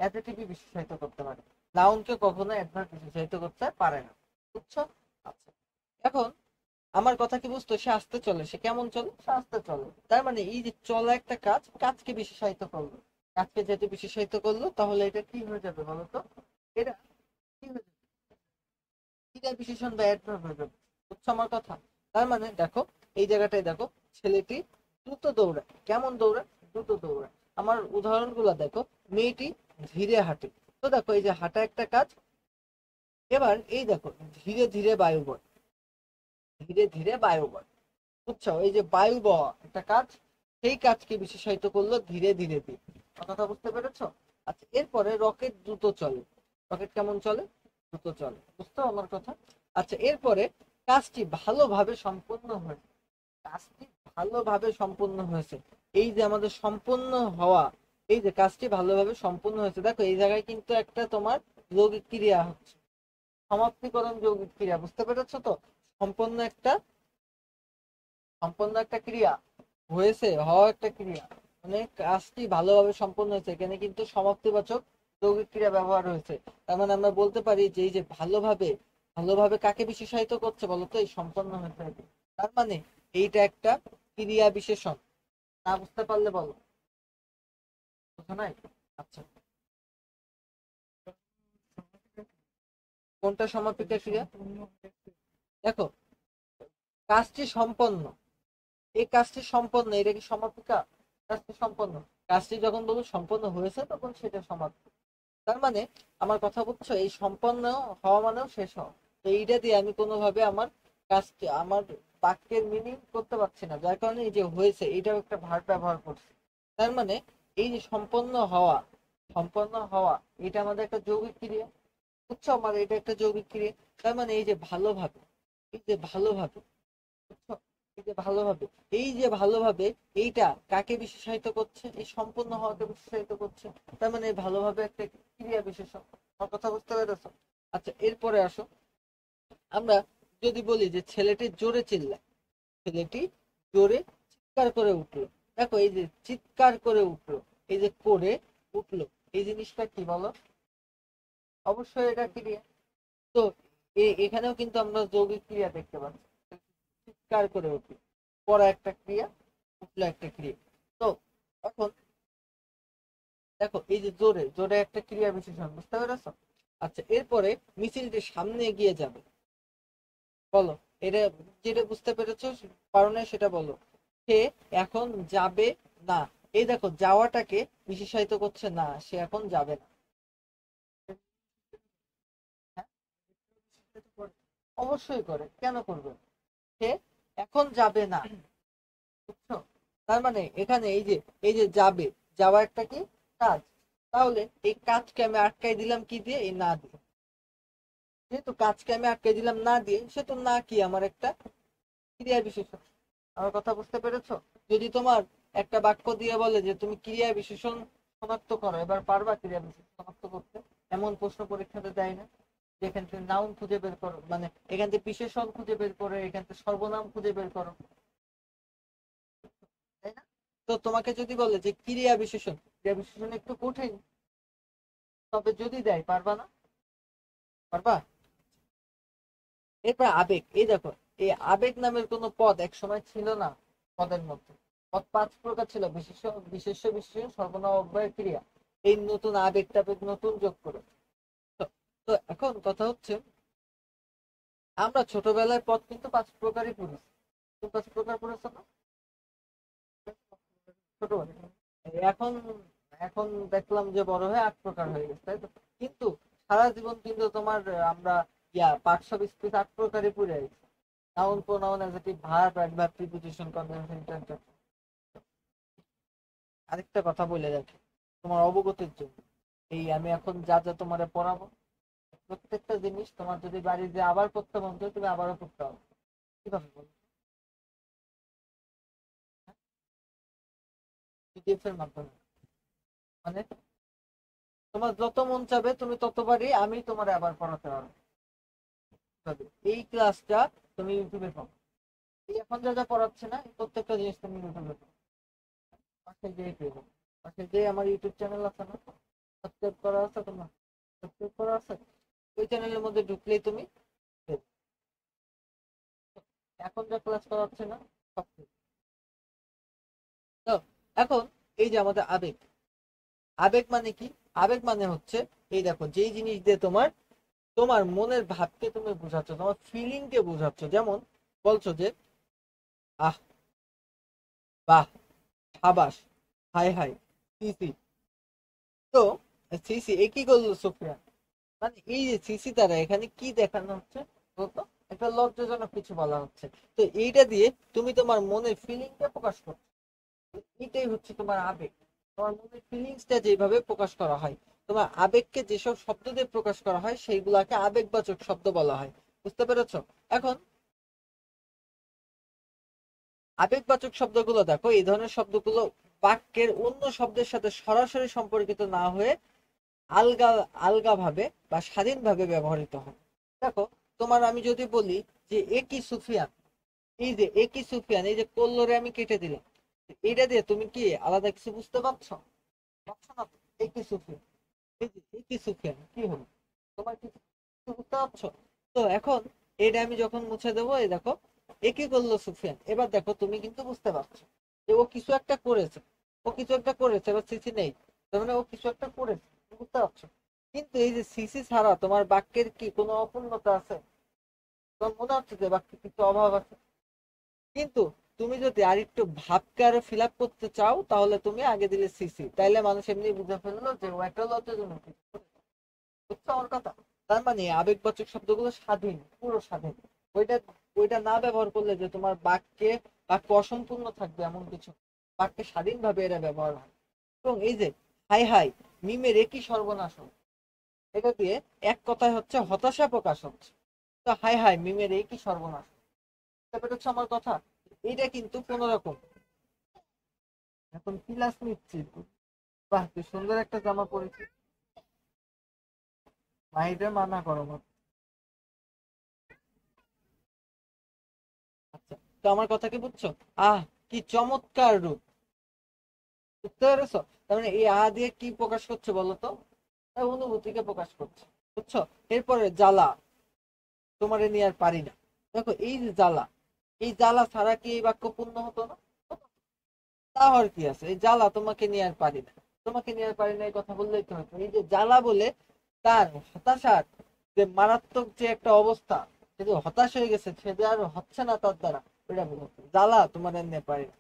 অ্যাডজেক্টিভই বিশেষায়িত করতে পারে, নাউনকে কখনো অ্যাডভার্ব বিশেষায়িত করতে পারে না, বুঝছো? আচ্ছা, এখন আমার কথা কি বুঝতো? সে আসতে চলে, সে কেমন চলে? সে আসতে চলে। তার মানে এই যে চলা একটা কাজ, কাজকে বিশেষায়িত করলো, কাজকে যেহেতু বিশেষায়িত করলো, তাহলে এটা কি হয়ে যাবে বলতো? এটা কি হয়ে যাবে? ক্রিয়া বিশেষণ বা অ্যাডভার্ব হয়ে যাবে, বুঝছো আমার কথা? তার মানে দেখো এই জায়গাটায় দেখো, ছেলেটি দ্রুত দৌড়ায়, কেমন দৌড়ায়? দ্রুত দৌড়ায়। আমার উদাহরণগুলো দেখো, মেয়েটি ধীরে হাঁটে, তো দেখো এই যে হাঁটা একটা কাজ। এবার এই দেখো ধীরে ধীরে বায়ু বয়, ধীরে ধীরে বায়ু বয়, বুঝছো? এই যে বায়ু বওয়া একটা কাজ, সেই কাজকে বিশেষায়িত করলো ধীরে ধীরে দিয়ে। কথাটা বুঝতে পেরেছো? আচ্ছা, এরপরে রকেট দ্রুত চলে, রকেট কেমন চলে? দ্রুত চলে, বুঝতো আমার কথা? আচ্ছা, এরপরে কাজটি ভালোভাবে সম্পূর্ণ হয়েছে, কাজটি ভালোভাবে সম্পূর্ণ হয়েছে। এই যে আমাদের সম্পূর্ণ হওয়া, এই যে কাজটি ভালোভাবে সম্পূর্ণ হয়েছে, দেখো এই জায়গায় কিন্তু একটা তোমার যৌগিক ক্রিয়া হচ্ছে, সমাপ্তিকরণ যৌগিক ক্রিয়া, বুঝতে পেরেছো তো? সম্পূর্ণ একটা, সম্পূর্ণ একটা ক্রিয়া, হয়েছে, হওয়া একটা ক্রিয়া, মানে কাজটি ভালোভাবে সম্পন্ন হয়েছে, এখানে কিন্তু সমাপ্তিবাচক যৌগিক ক্রিয়া ব্যবহার হয়েছে। তার মানে আমরা বলতে পারি যে এই যে ভালোভাবে, ভালোভাবে কাকে বিশেষায়িত করছে বলতো? এই সম্পন্ন হয়েছে। তার মানে এইটা একটা ক্রিয়া বিশেষণ। না বুঝতে পারলে বলো, বুঝো নাই? আচ্ছা, কোনটা সমাপিকা ক্রিয়া? দেখো, কাজটি সম্পন্ন, এই কাজটি সম্পন্ন, এটা কি সমাপিকা? কাজটি সম্পন্ন, কাজটি যখন বলবো সম্পন্ন হয়েছে তখন সেটা সমাপ্ত। তার মানে আমার কথা বুঝছো, এই সম্পন্ন হওয়া মানেও শেষ হওয়া। তো এইটা দিয়ে আমি কোনোভাবে আমার কাজটি, আমার বাক্যের মিনিং করতে পারছি না, যার কারণে এই যে হয়েছে এইটাও একটা ভার্ব ব্যবহার করছি। তার মানে এই যে সম্পন্ন হওয়া, সম্পন্ন হওয়া, এটা আমাদের একটা যৌগিক ক্রিয়া। বুঝছো, আমার এটা একটা যৌগিক ক্রিয়া। তার মানে এই যে ভালোভাবে, এই যে ভালোভাবে, বুঝছো, এই যে ভালোভাবে, এই যে ভালোভাবে, এইটা কাকে বিশেষায়িত করছে? এই সম্পূর্ণ হওয়াকে বিশেষায়িত করছে। তার মানে এই ভালোভাবে একটা ক্রিয়া বিশেষণ। আমার কথা বুঝতে পেরেছো? আচ্ছা, এরপরে আসো, আমরা যদি বলি যে ছেলেটি জোরে চিল্লায়, ছেলেটি জোরে চিৎকার করে উঠলো। দেখো, এই যে চিৎকার করে উঠলো, এই যে করে উঠলো, এই জিনিসটা কি বলো? অবশ্যই এটা ক্রিয়া। তো এখানেও কিন্তু আমরা যৌগিক ক্রিয়া দেখতে পাচ্ছি। চিৎকার করে উঠলো, পড়া একটা ক্রিয়া, উঠলো একটা ক্রিয়া। তো এখন দেখো, এই যে জোরে, জোরে একটা ক্রিয়া বিশেষণ, বুঝতে পেরেছো? আচ্ছা, এরপরে মিছিলটি সামনে এগিয়ে যাবে, বলো এটা, যেটা বুঝতে পেরেছো, কারণে সেটা বলো। সে এখন যাবে না, এই দেখো যাওয়াটাকে বিশেষায়িত করছে না, সে এখন যাবে না। হ্যাঁ, অবশ্যই করে, কেন করবে? সে এখন যাবে না, বুঝছো? তার মানে এখানে এই যে, এই যে যাবে, যাওয়া একটা কি কাজ, তাহলে এই কাজকে আমি আটকাই দিলাম কি দিয়ে? এই না দিয়ে। যেহেতু কাজকে আমি আটকাই দিলাম না দিয়ে, সে তো না কি আমার একটা ক্রিয়া বিশেষণ। আমার কথা বুঝতে পেরেছো? যদি তোমার একটা বাক্য দিয়ে বলে যে তুমি ক্রিয়া বিশেষণ শনাক্ত করো, এবার পারবা ক্রিয়া বিশেষণ শনাক্ত করতে? এমন প্রশ্ন পরীক্ষাতে দেয় না, যে এখান থেকে নাউন খুঁজে বের করো, মানে এখান থেকে বিশেষণ খুঁজে বের করো, এখান থেকে সর্বনাম খুঁজে বের করো, তাই না? তো তোমাকে যদি বলে যে ক্রিয়া বিশেষণ, ক্রিয়া বিশেষণ একটু কঠিন, তবে যদি দেয় পারবা না? পারবা? এরপর আবেগ, এই দেখো, এই আবেগ নামের কোনো পদ এক সময় ছিল না পদের মধ্যে। পদ 5 প্রকার ছিল: বিশেষ্য, বিশেষ্য, বিশেষণ, সর্বনাম, অব্যয়, ক্রিয়া। এই নতুন আবেগ টাবেগ নতুন যোগ করে। তো তো এখন কথা হচ্ছে, আমরা ছোটবেলায় পদ কিন্তু 5 প্রকারই পড়েছি। তুমি 5 প্রকার পড়েছো না ছোটবেলায়? এখন, এখন দেখলাম যে বড় হয়ে 8 প্রকার হয়ে গেছে, তাই তো? কিন্তু সারা জীবন কিন্তু তোমার আমরা পার্টস অফ স্পিচ 8 প্রকারই পড়ে আছি: noun, pronoun, adjective, verb, adverb, preposition, conjunction, interjection. আরেকটা কথা বলে রাখি তোমার অবগতির জন্য, এই আমি এখন যা যা তোমারে পড়াবো, প্রত্যেকটা জিনিস তোমার যদি বাড়ি যে আবার পড়তে মন চায়, তুমি আবারও পড়তে হবে। কিভাবে বলো? পিডিএফ এর মাধ্যমে, মানে তোমার যত মন চাবে তুমি ততবারই আমি তোমার আবার পড়াতে পারবো। কিভাবে? এই ক্লাসটা তুমি ইউটিউবে পাবো। এই এখন যা যা পড়াচ্ছে না, এই প্রত্যেকটা জিনিস তুমি ইউটিউবে পাবো, পাশে যেয়ে পেয়ে যাবে। পাশে যেয়ে আমার ইউটিউব চ্যানেল আছে না, সাবস্ক্রাইব করা আছে তোমার? সাবস্ক্রাইব করা আছে? ওই চ্যানেলের মধ্যে ঢুকলেই তুমি পেয়ে যাবে। এখন যা ক্লাস করাচ্ছে না, সব পেয়ে যাবে। তো এখন এই যে আমাদের আবেগ, আবেগ মানে কি? আবেগ মানে হচ্ছে, এই দেখো, যেই জিনিস দিয়ে তোমার, তোমার মনের ভাবকে তুমি বোঝাচ্ছ, তোমার ফিলিংকে বোঝাচ্ছ। যেমন বলছো যে আহ, বাহ, সাবাস, হাই হাই, সিসি। তো সিসি এ কি করলো সুফিয়ান? মানে এই যে সিসি দ্বারা এখানে কি দেখানো হচ্ছে বলতো? একটা লজ্জাজনক কিছু বলা হচ্ছে। তো এইটা দিয়ে তুমি তোমার মনের ফিলিংটা প্রকাশ করছো। এটাই হচ্ছে তোমার আবেগ। তোমার মনের ফিলিংসটা যেভাবে প্রকাশ করা হয়, তোমার আবেগকে যেসব শব্দ দিয়ে প্রকাশ করা হয় সেইগুলাকে আবেগবাচক শব্দ বলা হয়। বুঝতে পেরেছো? এখন আবেগবাচক শব্দগুলো দেখো, এই ধরনের শব্দগুলো বাক্যের অন্য শব্দের সাথে সরাসরি সম্পর্কিত না হয়ে আলগা, আলগা ভাবে বা স্বাধীনভাবে ব্যবহৃত হয়। দেখো, তোমার আমি যদি বলি যে এ কি সুফিয়ান, এই যে এ কি সুফিয়ান, এই যে কল্লোরে আমি কেটে দিলাম, এইটা দিয়ে তুমি কি আলাদা কিছু বুঝতে পারছো? পারছো না তো? এই কি সুফিয়ান, এই যে এই কি সুফিয়ান কি হলো, তোমার কিছু বুঝতে পারছো? তো এখন এটা আমি যখন মুছে দেবো, এই দেখো এ কি করলো সুফিয়ান, এবার দেখো তুমি কিন্তু বুঝতে পারছো যে ও কিছু একটা করেছে, ও কিছু একটা করেছে, এবার সিসি নেই, তার মানে ও কিছু একটা করেছে, বুঝতে পারছো? কিন্তু এই যে সিসি ছাড়া তোমার বাক্যের কি কোনো অপূর্ণতা আছে? তোমার মনে হচ্ছে যে বাক্যে কিছু অভাব আছে? কিন্তু তুমি যদি আরেকটু ভাবকে আরো ফিল আপ করতে চাও, তাহলে তুমি আগে দিলে সিসি, তাইলে মানুষ এমনি বুঝে ফেললো যে ও একটা লজ্জাজনক কিছু করেছে। বুঝছো আমার কথা? তার মানে আবেগবাচক শব্দগুলো স্বাধীন, পুরো স্বাধীন। ওইটা ওইটা না ব্যবহার করলে যে তোমার বাক্য অসম্পূর্ণ থাকবে এমন কিছু, বাক্যে স্বাধীনভাবে এরা ব্যবহার হয়। এবং এই যে হাই হাই মিমের একই সর্বনাশ হলো, এটা দিয়ে এক কথায় হচ্ছে হতাশা প্রকাশ হচ্ছে। তো হাই হাই মিমের একই সর্বনাশ, ব্যাপারটা হচ্ছে আমার কথা। এটা কিন্তু কোন রকম, এখন ক্লাস নিচ্ছি, বাহ তুই সুন্দর একটা জামা পরেছিস, মাহিরে মানা করো মত। আচ্ছা, তো আমার কথা কি বুঝছো? আহ, কি চমৎকার রূপ, বুঝতে পেরেছো? তার মানে এই দিয়ে কি প্রকাশ করছে বলো তো? অনুভূতিকে প্রকাশ করছে, বুঝছো? এরপরে জ্বালা, তোমারে নিয়ে আর পারি না। দেখো এই যে জ্বালা, এই জ্বালা ছাড়া কি এই বাক্য পূর্ণ হতো না? তা আর কি আছে, এই জ্বালা তোমাকে নিয়ে আর পারি না, তোমাকে নিয়ে আর পারি না এই কথা বললেই তো হতো। এই যে জ্বালা বলে তার হতাশার যে মারাত্মক যে একটা অবস্থা, সে যে হতাশ হয়ে গেছে, সে যে আর হচ্ছে না তার দ্বারা, ওইটা বলতো জ্বালা তোমার এনে পারি না।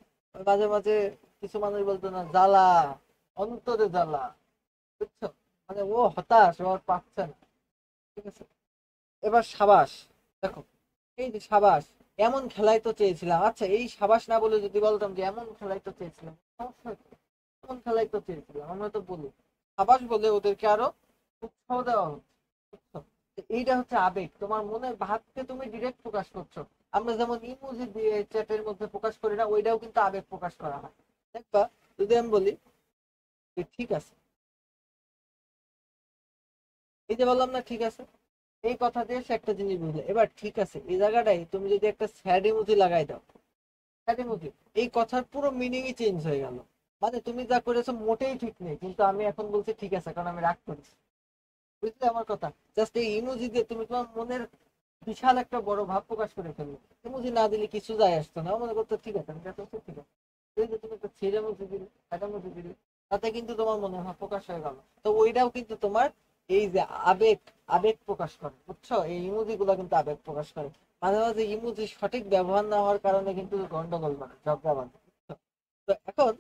মাঝে মাঝে কিছু মানুষ বলতো না জ্বালা, অন্তরে জ্বালা, বুঝছো? মানে ও হতাশ, ও আর পাচ্ছে না। ঠিক আছে, এবার সাবাস, দেখো এই যে সাবাস, এমন খেলাই তো চেয়েছিলাম। আচ্ছা, এই সাবাস না বলে যদি বলতাম যে এমন খেলাই তো চেয়েছিলাম, সমস্যা কি? এমন খেলাই তো চেয়েছিলাম, আমরা তো বলি সাবাস বলে ওদেরকে আরো উৎসাহ দেওয়া হচ্ছে, বুঝছো? তো এইটা হচ্ছে আবেগ, তোমার মনের ভাবকে তুমি ডিরেক্ট প্রকাশ করছো। আমরা যেমন ইমোজি দিয়ে চ্যাটের মধ্যে প্রকাশ করি না, ওইটাও কিন্তু আবেগ প্রকাশ করা হয়। দেখবা, যদি আমি বলি যে ঠিক আছে, এই যে বললাম না ঠিক আছে, এই কথা দিয়ে সে একটা জিনিস বুঝলে। এবার ঠিক আছে এই জায়গাটাই তুমি যদি একটা স্যাড ইমোজি লাগাই দাও, স্যাড ইমোজি, এই কথার পুরো মিনিংই চেঞ্জ হয়ে গেল। মানে তুমি যা করেছো মোটেই ঠিক নেই, কিন্তু আমি এখন বলছি ঠিক আছে কারণ আমি রাগ করেছি। বুঝলে আমার কথা? জাস্ট এই ইমোজি দিয়ে তুমি তোমার মনের বিশাল একটা বড় ভাব প্রকাশ করে ফেললো। ইমোজি না দিলে কিছু যায় আসতো না, মনে করতো ঠিক আছে আমি যা করছি ঠিক আছে। এই যে তুমি একটা ছেড়ে ইমোজি দিলে, একটা ইমোজি দিলে, তাতে কিন্তু তোমার মনের ভাব প্রকাশ হয়ে গেল। তো ওইটাও কিন্তু তোমার এই যে আবেগ, আবেগ প্রকাশ করে, বুঝছো? এই ইমোজি গুলা কিন্তু আবেগ প্রকাশ করে। মাঝে মাঝে ইমোজি সঠিক ব্যবহার না হওয়ার কারণে কিন্তু গন্ডগোল বাড়ে, ঝগড়া বাঁধে, বুঝছো? তো এখন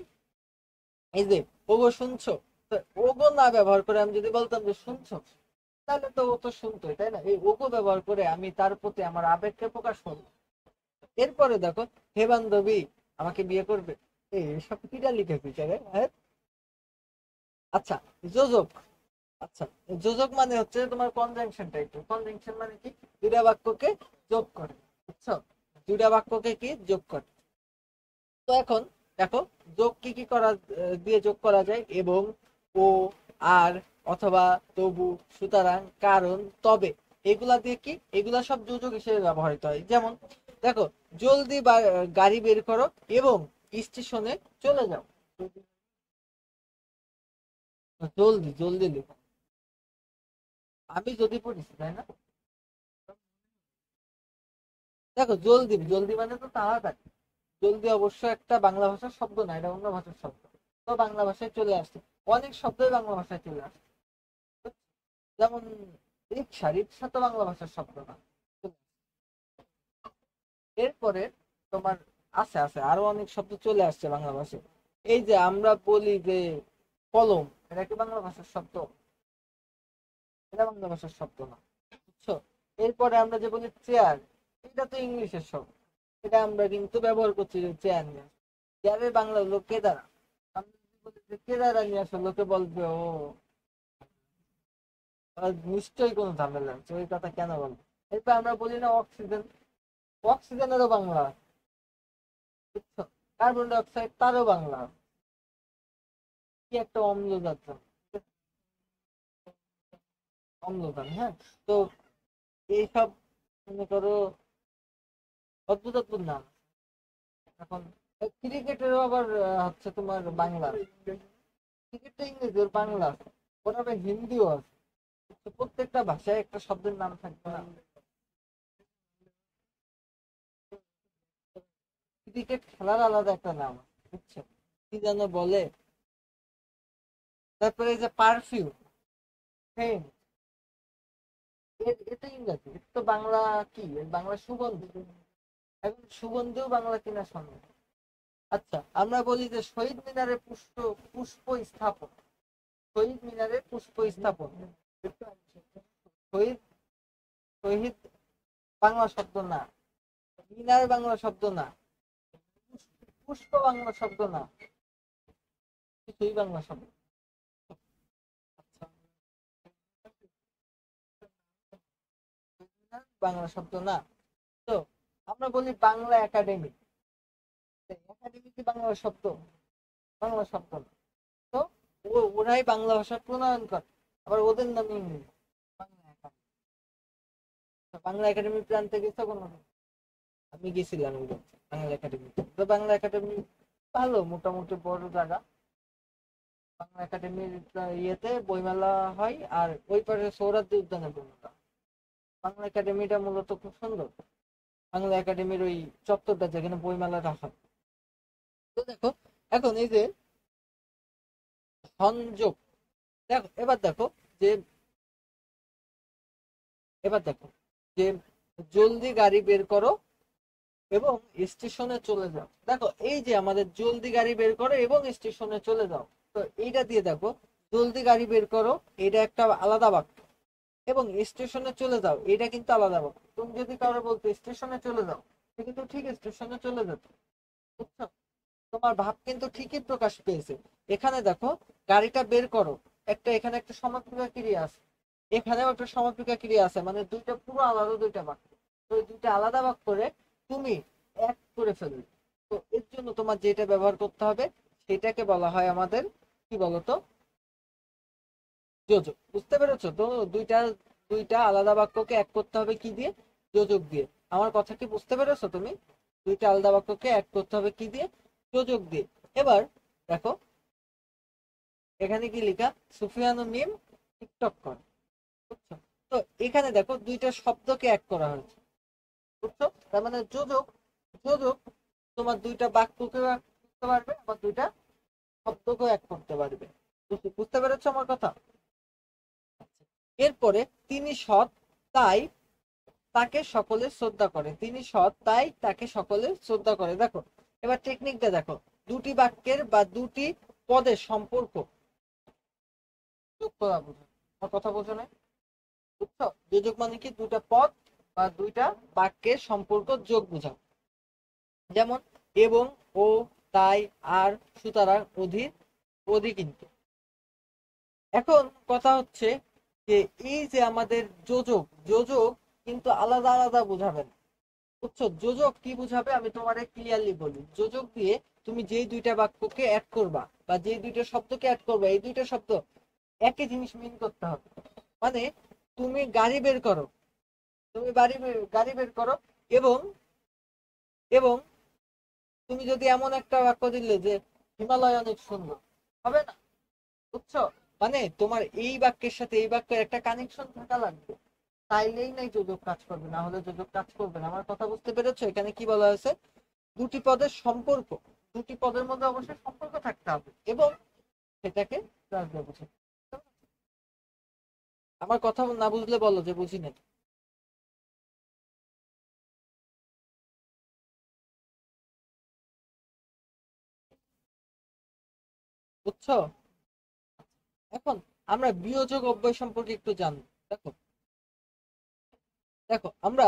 এই যে ওগো শুনছো, তো ওগো না ব্যবহার করে আমি যদি বলতাম যে শুনছো, তাহলে তো ও তো শুনতোই, তাই না? এই ওগো ব্যবহার করে আমি তার প্রতি আমার আবেগকে প্রকাশ করবো। এরপরে দেখো, হে বান্ধবী আমাকে বিয়ে করবে, এই সব কিটা লিখে ফিচারে, হ্যাঁ? আচ্ছা, যোজক, আচ্ছা, যোজক মানে হচ্ছে তোমার কনজাংশন টাইপ। কনজাংশন মানে কি? দুইটা বাক্যকে যোগ করে, বুঝছো? দুইটা বাক্যকে কি যোগ করে। তো এখন দেখো, যোগ কি কি করা দিয়ে যোগ করা যায়, এবং, ও, আর, অথবা, তবু, সুতরাং, কারণ, তবে, এগুলা দিয়ে কি, এগুলা সব যোজক হিসেবে ব্যবহৃত হয়। যেমন দেখো, জলদি গাড়ি বের করো এবং স্টেশনে চলে যাও। জলদি জলদি লিখো, আমি যদি পড়েছি তাই না? দেখো জলদি, জলদি মানে তো তাড়াতাড়ি। জলদি অবশ্য একটা বাংলা ভাষার শব্দ না, এটা অন্য ভাষার শব্দ। তো বাংলা ভাষায় চলে আসছে, অনেক শব্দই বাংলা ভাষায় চলে আসছে। যেমন রিক্সা, রিক্সা তো বাংলা ভাষার শব্দ না। এরপরে তোমার আছে আছে আরো অনেক শব্দ চলে আসছে বাংলা ভাষায়। এই যে আমরা বলি যে কলম, এটা কি বাংলা ভাষার শব্দ? এটা বাংলা ভাষার শব্দ না, বুঝছো? এরপরে আমরা যে বলি চেয়ার, এটা তো ইংলিশের শব্দ। এটা আমরা কিন্তু ব্যবহার করছি যে চেয়ার নিয়ে, চেয়ারের বাংলা হলো কেদারা। আমরা যদি বলি যে কেদারা নিয়ে আসো, লোকে বলবে ও নিশ্চয়ই কোনো ঝামেলা আছে, ওই কথা কেন বলবো। এরপর আমরা বলি না অক্সিজেন, অক্সিজেনেরও বাংলা, বুঝছো? কার্বন ডাই অক্সাইড, তারও বাংলা কি একটা অম্লজাত, অম্লজান, হ্যাঁ। তো এইসব মনে করো অদ্ভুত অদ্ভুত নাম। এখন ক্রিকেটেরও আবার হচ্ছে তোমার বাংলা, ক্রিকেটটা ইংরেজি ওর বাংলা আছে, ওর আবার হিন্দিও আছে। তো প্রত্যেকটা ভাষায় একটা শব্দের নাম থাকবে না? ক্রিকেট খেলার আলাদা একটা নাম আছে, বুঝছো? কি যেন বলে। তারপরে এই যে পারফিউম, সেন্ট, এটা ইংরেজি, এটা তো বাংলা কি, এর বাংলা সুগন্ধি। এখন সুগন্ধিও বাংলা কিনা সন্দেহ। আচ্ছা, আমরা বলি যে শহীদ মিনারে পুষ্প পুষ্প স্থাপন, শহীদ মিনারে পুষ্প স্থাপন, শহীদ, শহীদ বাংলা শব্দ না, মিনার বাংলা শব্দ না, পুষ্প বাংলা শব্দ না, কিছুই বাংলা শব্দ। আচ্ছা, মিনার বাংলা শব্দ না। তো আমরা বলি বাংলা একাডেমি, একাডেমি কি বাংলা শব্দ? বাংলা শব্দ না। তো ওরাই বাংলা ভাষা প্রণয়ন করে, আবার ওদের নামে ইংরেজি বাংলা একাডেমি। বাংলা একাডেমি প্রান্তে গেছো কোনো? আমি গেছিলাম বাংলা একাডেমি। তো বাংলা একাডেমি ভালো, মোটামুটি বড় জায়গা। বাংলা একাডেমির ইয়েতে বইমেলা হয়, আর ওই পাশে সৌরাদ্দি উদ্যানে বইমেলা। বাংলা একাডেমিটা মূলত খুব সুন্দর। বাংলা একাডেমির ওই চত্বরটা যেখানে বইমেলাটা হয়। তো দেখো, এখন এই যে সংযোগ, দেখো এবার দেখো যে, এবার দেখো যে জলদি গাড়ি বের করো এবং স্টেশনে চলে যাও। দেখো এই যে আমাদের জলদি গাড়ি বের করো এবং স্টেশনে চলে যাও, তো এইটা দিয়ে দেখো, জলদি গাড়ি বের করো এটা একটা আলাদা বাক্য, এবং স্টেশনে চলে যাও এটা কিন্তু আলাদা বাক্য। তুমি যদি কারো বলতো স্টেশনে চলে যাও, সে কিন্তু ঠিক স্টেশনে চলে যেত, বুঝছো? তোমার ভাব কিন্তু ঠিকই প্রকাশ পেয়েছে। এখানে দেখো, গাড়িটা বের করো, একটা এখানে একটা সমাপিকা ক্রিয়া আছে, এখানেও একটা সমাপিকা ক্রিয়া আছে, মানে দুইটা পুরো আলাদা দুইটা বাক্য। তো এই দুইটা আলাদা বাক্য করে তুমি এক করে ফেলবে। তো এর জন্য তোমার যেটা ব্যবহার করতে হবে সেটাকে বলা হয় আমাদের কি বলতো, যোজক। বুঝতে পেরেছো তো? দুইটা দুইটা আলাদা বাক্যকে এক করতে হবে কি দিয়ে? যোজক দিয়ে। আমার কথা কি বুঝতে পেরেছো তুমি? দুইটা আলাদা বাক্যকে এক করতে হবে কি দিয়ে? যোজক দিয়ে। এবার দেখো, এখানে কি লেখা, সুফিয়ান ও মিম টিকটক করে, বুঝছো? তো এখানে দেখো দুইটা শব্দকে এক করা হয়েছে, বুঝছো? তার মানে যোজক, যোজক তোমার দুইটা বাক্যকেও এক করতে পারবে, আবার দুইটা শব্দকেও এক করতে পারবে। বুঝতে পেরেছো আমার কথা? এরপরে তিনি সৎ, তাই তাকে সকলে শ্রদ্ধা করে, তিনি সৎ তাই তাকে সকলে শ্রদ্ধা করে। দেখো এবার টেকনিকটা দেখো, দুটি বাক্যের বা দুটি পদের সম্পর্ক যোগ করা বোঝো। আমার কথা বোঝো না? বুঝছো? যোজক মানে কি দুটা পদ বা দুইটা বাক্যের সম্পর্ক যোগ বোঝাও। যেমন এবং, ও, তাই, আর, সুতরাং, অধীর, অধি কিন্তু। এখন কথা হচ্ছে যে এই যে আমাদের যোজক, যোজক কিন্তু আলাদা আলাদা বোঝাবে না, বুঝছো? যোজক কি বুঝাবে আমি তোমারে ক্লিয়ারলি বলি। যোজক দিয়ে তুমি যেই দুইটা বাক্যকে অ্যাড করবা বা যেই দুইটা শব্দকে অ্যাড করবা, এই দুইটা শব্দ একই জিনিস মিন করতে হবে। মানে তুমি গাড়ি বের করো, তুমি গাড়ি বের করো, এবং এবং তুমি যদি এমন একটা বাক্য দিলে যে হিমালয় অনেক সুন্দর, হবে না, বুঝছো? মানে তোমার এই বাক্যের সাথে এই বাক্যের একটা কানেকশন থাকা লাগবে, তাইলেই নাই যোজক কাজ করবে, না হলে যোজক কাজ করবে না। আমার কথা বুঝতে পেরেছো? এখানে কি বলা হয়েছে, দুটি পদের সম্পর্ক, দুটি পদের মধ্যে অবশ্যই সম্পর্ক থাকতে হবে এবং সেটাকে রাখবে, বুঝে? আমার কথা না বুঝলে বলো যে বুঝি না। বুঝছো? এখন আমরা বিয়োজক অব্যয় সম্পর্কে একটু জানবো। দেখো, দেখো আমরা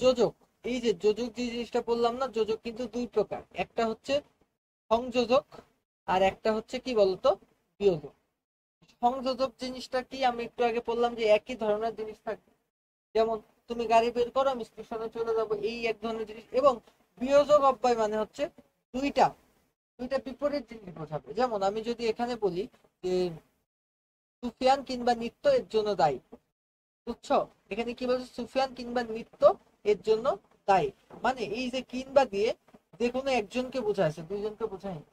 যোজক, এই যে যোজক যে জিনিসটা বললাম না, যোজক কিন্তু দুই প্রকার, একটা হচ্ছে সংযোজক আর একটা হচ্ছে কি বলতো, বিয়োজক। সংযোজক জিনিসটা কি আমি একটু আগে বললাম যে একই ধরনের জিনিস থাকবে, যেমন তুমি গাড়ি বের করো আমি স্টেশনে চলে যাবো, এই এক ধরনের জিনিস। এবং বিয়োজক অব্যয় মানে হচ্ছে দুইটা দুইটা বিপরীত জিনিস বোঝাবে। যেমন আমি যদি এখানে বলি যে সুফিয়ান কিংবা নিত্য এর জন্য দায়ী, বুঝছো? এখানে কি বলছে, সুফিয়ান কিংবা নিত্য এর জন্য দায়ী। মানে এই যে কিংবা দিয়ে যে কোনো একজনকে বোঝাইছে, দুইজনকে বোঝায়নি।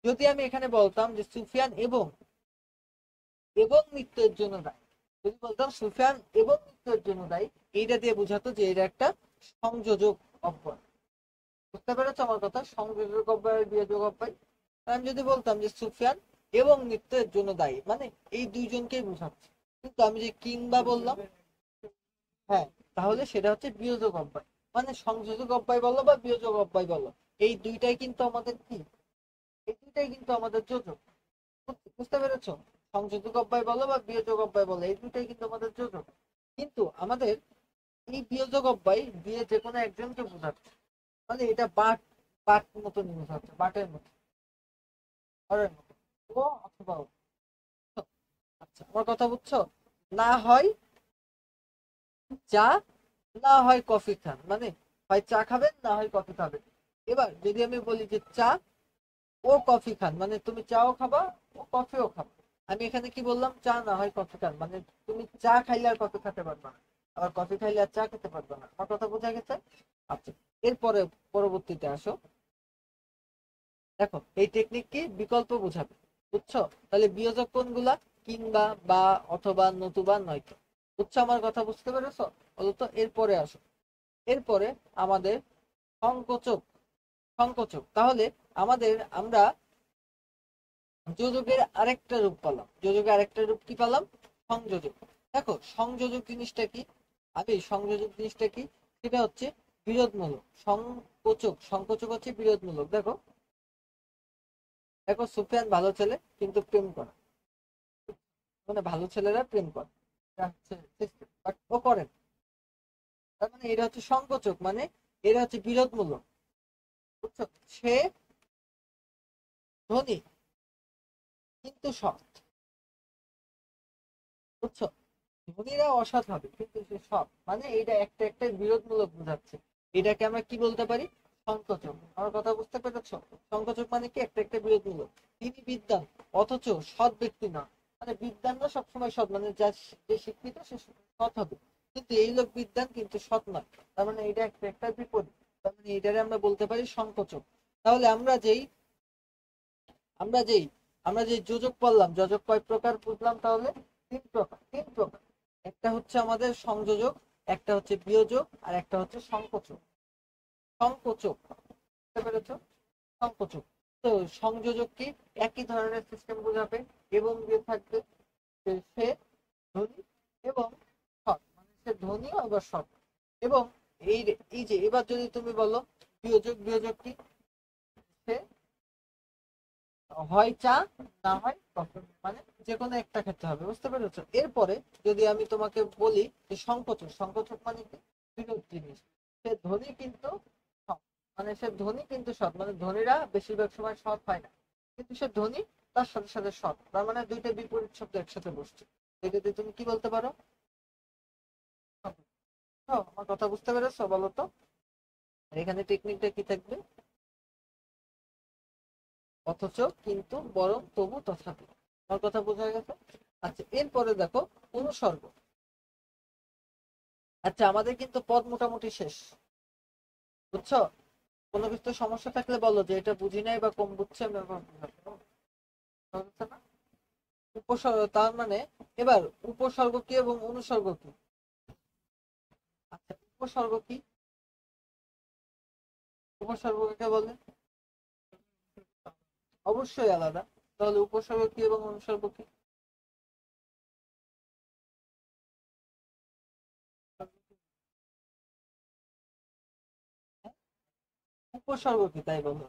যদি আমি এখানে বলতাম যে সুফিয়ান এবং এবং মৃত্যুর জন্য দায়ী, যদি বলতাম সুফিয়ান এবং মৃত্যুর জন্য দায়ী, এইটা দিয়ে বোঝাতো যে এটা একটা সংযোজক অব্যয়। বুঝতে পেরেছো আমার কথা? সংযোজক অব্যয় বিয়োজক অব্যয়। আমি যদি বলতাম যে সুফিয়ান এবং মৃত্যুর জন্য দায়ী, মানে এই দুইজনকেই বোঝাচ্ছে। কিন্তু আমি যে কিংবা বললাম, হ্যাঁ, তাহলে সেটা হচ্ছে বিয়োজক অব্যয়। মানে সংযোজক অব্যয় বলো বা বিয়োজক অব্যয় বলো, এই দুইটাই কিন্তু আমাদের কি, এই দুইটাই কিন্তু আমাদের যোজক। বুঝতে পেরেছো? সংযোজক অব্যয় বলো বা বিয়োজক অব্যয় বলো, এই দুইটাই কিন্তু আমাদের যোজক। কিন্তু আমাদের এই বিয়োজক অব্যয় দিয়ে যে কোনো একজনকে বোঝাচ্ছে, মানে এটা বাট, বাট মতো বোঝাচ্ছে, বাটের মতো, ঘরের মতো, ও অথবা ও। আচ্ছা, আমার কথা বুঝছো? না হয় চা, না হয় কফি খান, মানে হয় চা খাবেন না হয় কফি খাবেন। এবার যদি আমি বলি যে চা ও কফি খান, মানে তুমি চাও খাবা ও কফিও খাবা। আমি এখানে কি বললাম? চা না হয় কফি খান, মানে তুমি চা খাইলে আর কফি খেতে পারবে না, আবার কফি খাইলে আর চা খেতে পারবে না। আমার কথা বোঝা গেছে? আচ্ছা, এরপরে পরবর্তীতে আসো। দেখো এই টেকনিক কি বিকল্প বোঝাবে, বুঝছো? তাহলে বিয়োজক কোনগুলা? কিংবা, বা, অথবা, নতুবা, নয়তো। বুঝছো আমার কথা? বুঝতে পেরেছো? বলতো এরপরে আসো। এরপরে আমাদের সংকোচক। সংকোচক, তাহলে আমাদের আমরা যোজকের আরেকটা রূপ পেলাম। যোজকের আরেকটা রূপ কি পেলাম? সংযোজক। দেখো সংযোজক জিনিসটা কি, আমি সংযোজক জিনিসটা কি, সেটা হচ্ছে বিরোধমূলক। সংকোচক, সংকোচক হচ্ছে বিরোধমূলক। দেখো, দেখো সুফিয়ান ভালো ছেলে কিন্তু প্রেম করে, মানে ভালো ছেলেরা প্রেম করে, বাট ও করে না। তার মানে এটা হচ্ছে সংকোচক, মানে এটা হচ্ছে বিরোধমূলক। বুঝছো? সে ধনী কিন্তু সৎ। বুঝছো? ধনীরা অসৎ হবে কিন্তু সে সৎ, মানে এটা একটা একটা বিরোধমূলক বোঝাচ্ছে। এটাকে আমরা কি বলতে পারি? সংকোচক। আমার কথা বুঝতে পেরেছো? সংকোচক মানে কি? একটা একটা বিরোধমূলক। তিনি বিদ্বান অথচ সৎ ব্যক্তি না, মানে বিদ্বান না সবসময় সৎ, মানে যা যে শিক্ষিত সে সৎ হবে, কিন্তু এই লোক বিদ্বান কিন্তু সৎ নয়। তার মানে এটা একটা একটা বিপরীত। তার মানে এটারে আমরা বলতে পারি সংকোচক। তাহলে আমরা যেই আমরা যে যোজক পড়লাম, যোজক কয় প্রকার বুঝলাম তাহলে? তিন প্রকার, তিন প্রকার। একটা হচ্ছে আমাদের সংযোজক, একটা হচ্ছে বিয়োজক, আর একটা হচ্ছে সংকোচক। সংকোচক, বুঝতে পেরেছো? সংকোচক। তো সংযোজক কি? একই ধরনের সিস্টেম বোঝাবে, এবং দিয়ে থাকবে যে সে ধনী এবং সৎ, মানে সে ধনী আবার সৎ। এবং এই এই যে এবার যদি তুমি বলো বিয়োজক, বিয়োজক কি? সে হয় চা না হয় কফি, মানে যে কোনো একটা খেতে হবে। বুঝতে পেরেছো? এরপরে যদি আমি তোমাকে বলি যে সংকোচক, সংকোচক মানে কি? বিরোধ জিনিস। সে ধনী কিন্তু সৎ, মানে সে ধনী কিন্তু সৎ, মানে ধনীরা বেশিরভাগ সময় সৎ হয় না, কিন্তু সে ধনী তার সাথে সাথে সৎ, তার মানে দুইটা বিপরীত শব্দ একসাথে বসছে। এটাতে তুমি কি বলতে পারো? আমার কথা বুঝতে পেরেছো বলো তো? আর এখানে টেকনিকটা কি থাকবে? অথচ, কিন্তু, বরং, তবু, তথাপি। আমার কথা বোঝা গেছে? আচ্ছা, এরপরে দেখো অনুসর্গ। আচ্ছা, আমাদের কিন্তু পদ মোটামুটি শেষ। বুঝছো? কোনো কিছু সমস্যা থাকলে বলো যে এটা বুঝি নাই বা কম বুঝছে, আমি আবার বুঝাবো। বুঝতে না? উপসর্গ তার মানে, এবার উপসর্গ কি এবং অনুসর্গ কি? আচ্ছা, উপসর্গ কি? উপসর্গ কাকে বলে? অবশ্যই আলাদা। তাহলে উপসর্গ কি এবং অনুসর্গ কি? উপসর্গ কি তাই বলো?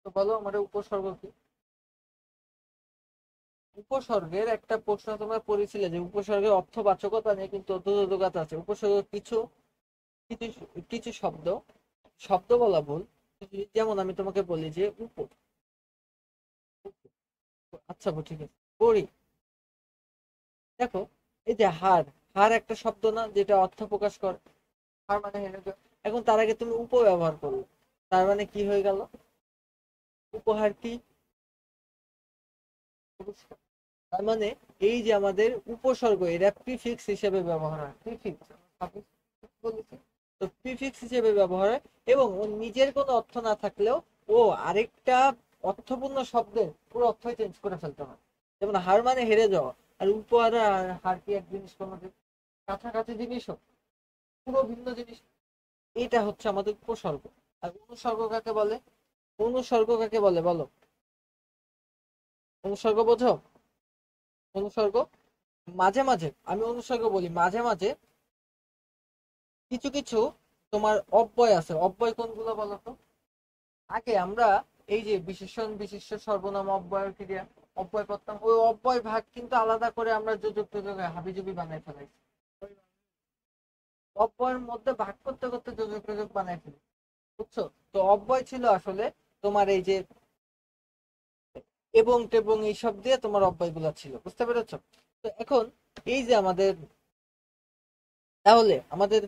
তো বলো আমার উপসর্গ কি? উপসর্গের একটা প্রশ্ন তোমরা পড়েছিলে যে উপসর্গের অর্থবাচকতা নিয়ে কিন্তু অর্থবোধকতা আছে। উপসর্গ কিছু কিছু কিছু শব্দ, শব্দ বলা ভুল, যেমন আমি তোমাকে বলি যে আচ্ছা ঠিক আছে পড়ি। দেখো এই যে হার, হার একটা শব্দ না যেটা অর্থ প্রকাশ করে? হার মানে হেরে যাওয়া। এখন তার আগে তুমি ব্যবহার করলো, তার মানে কি হয়ে গেল? উপহার কি? পুরস্কার। তার মানে এই যে আমাদের উপসর্গ এটা প্রিফিক্স হিসেবে ব্যবহার হয়। প্রিফিক্স বলেছি, তো প্রিফিক্স হিসেবে ব্যবহার হয় এবং ওর নিজের কোনো অর্থ না থাকলেও ও আরেকটা অর্থপূর্ণ শব্দের পুরো অর্থই চেঞ্জ করে ফেলতে হয়। যেমন হার মানে হেরে যাওয়া, আর উপহার আর হার কি এক জিনিস? কোনো কাছাকাছি জিনিসও, পুরো ভিন্ন জিনিস। এটা হচ্ছে আমাদের উপসর্গ। আর অনুসর্গ কাকে বলে? অনুসর্গ কাকে বলে বলো? অনুসর্গ বোঝো? অনুসর্গ মাঝে মাঝে, আমি অনুসর্গ বলি মাঝে মাঝে কিছু কিছু তোমার অব্যয় আছে। অব্যয় কোনগুলো বলো তো? আগে আমরা এই যে বিশেষণ বিশেষ্য সর্বনাম অব্যয় ক্রিয়া অব্যয় করতাম, ওই অব্যয় ভাগ কিন্তু আলাদা করে আমরা যোজক টোজক হাবিজাবি বানাই ফেলাইছি। অব্যয়ের মধ্যে ভাগ করতে করতে যোজক টোজক বানাই ফেলি, বুঝছো? তো অব্যয় ছিল আসলে তোমার এই যে এবং টেবং এইসব দিয়ে তোমার অব্যয় গুলা ছিল, বুঝতে পেরেছো? তো এখন এই যে আমাদের, তাহলে আমাদের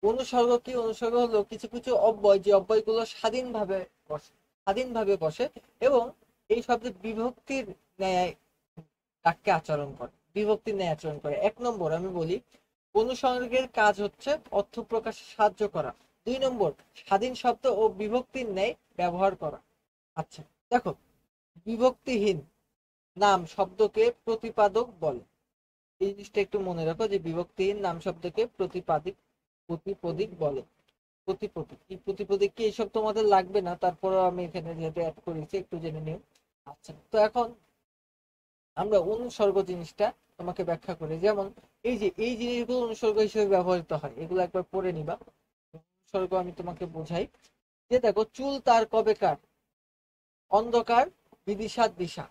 অনুসর্গ কি? অনুসর্গ হলো কিছু কিছু অব্যয়, যে অব্যয়গুলো স্বাধীনভাবে বসে, স্বাধীনভাবে বসে এবং এই শব্দের বিভক্তির ন্যায় বাক্যে আচরণ করে, বিভক্তির ন্যায় আচরণ করে। এক নম্বর আমি বলি, অনুসর্গের কাজ হচ্ছে অর্থ প্রকাশে সাহায্য করা। দুই নম্বর, স্বাধীন শব্দ ও বিভক্তির ন্যায় ব্যবহার করা। আচ্ছা দেখো, বিভক্তিহীন নাম শব্দকে প্রতিপাদক বলে। এই জিনিসটা একটু মনে রাখো যে বিভক্তিহীন নাম শব্দকে প্রতিপদিক বলে। প্রতিপদিক কি, প্রতিপদিক কি, এইসব তোমাদের লাগবে না, তারপরেও আমি এখানে যেহেতু অ্যাড করেছি একটু জেনে নিও। আচ্ছা তো এখন আমরা অনুসর্গ জিনিসটা তোমাকে ব্যাখ্যা করি। যেমন এই যে এই জিনিসগুলো অনুসর্গ হিসেবে ব্যবহৃত হয়, এগুলো একবার পড়ে নিবা। অনুসর্গ আমি তোমাকে বোঝাই। যে দেখো, চুল তার কবেকার, অন্ধকার বিদিশার দিশা,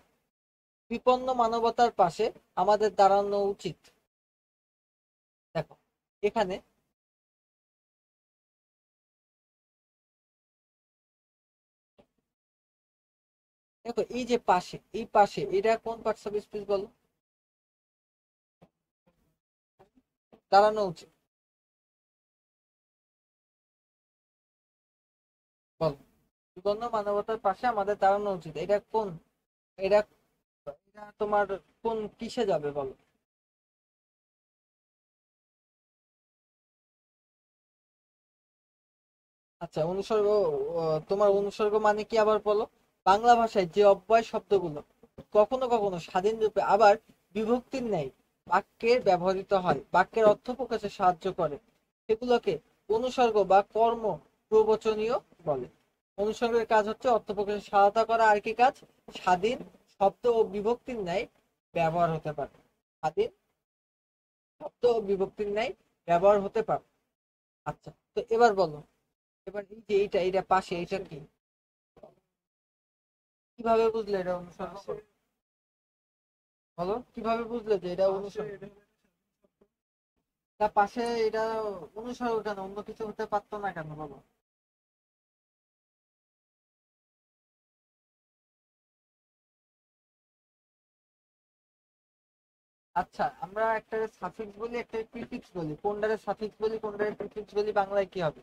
বিপন্ন মানবতার পাশে আমাদের দাঁড়ানো উচিত। দেখো এখানে, দেখো এই যে পাশে, এই পাশে এটা কোন পার্টস অফ স্পিচ বলো? দাঁড়ানো উচিত বলো। বিপন্ন মানবতার পাশে আমাদের দাঁড়ানো উচিত, এটা কোন? এটা এটা তোমার কোন কিসে যাবে বলো? আচ্ছা অনুসর্গ, তোমার অনুসর্গ মানে কি আবার বলো? বাংলা ভাষায় যে অব্যয় শব্দগুলো কখনো কখনো স্বাধীন রূপে আবার বিভক্তির ন্যায় বাক্যে ব্যবহৃত হয়, বাক্যের অর্থ প্রকাশে সাহায্য করে, সেগুলোকে অনুসর্গ বা কর্ম প্রবচনীয় বলে। অনুসর্গের কাজ হচ্ছে অর্থ প্রকাশে সহায়তা করা। আর কি কাজ? স্বাধীন শব্দ ও বিভক্তির ন্যায় ব্যবহার হতে পারে। স্বাধীন শব্দ ও বিভক্তির ন্যায় ব্যবহার হতে পারে। আচ্ছা তো এবার বলো, এবার এই যে এইটা পাশে, এটা কি? কিভাবে বুঝলে এটা অনুসর্গ? বলো কিভাবে বুঝলে যে এটা অনুসর্গ? তার পাশে এটা অনুসর্গ কেন? অন্য কিছু হতে পারতো না কেন বলো? আচ্ছা আমরা একটা সাফিক্স বলি, একটা প্রিফিক্স বলি, কোনটারে সাফিক্স বলি কোনটারে প্রিফিক্স বলি, বাংলায় কি হবে?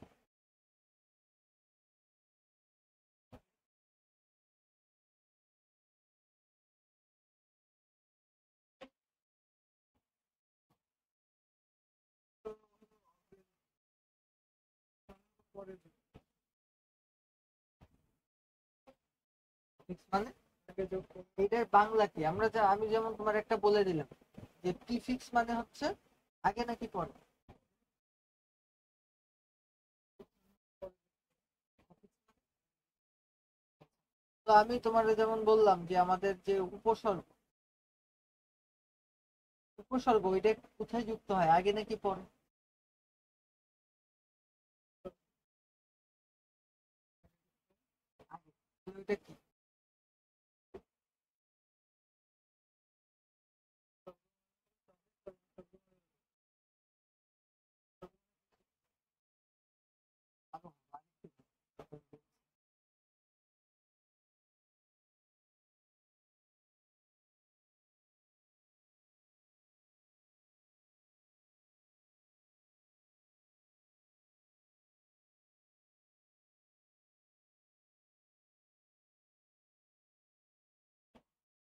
Suffix মানে এটার বাংলা কি? আমরা যা, আমি যেমন তোমার একটা বলে দিলাম যে প্রিফিক্স মানে হচ্ছে আগে নাকি পরে। তো আমি তোমার যেমন বললাম যে আমাদের যে উপসর্গ, উপসর্গ এটা কোথায় যুক্ত হয়, আগে নাকি পরে? আগে। এটা কি?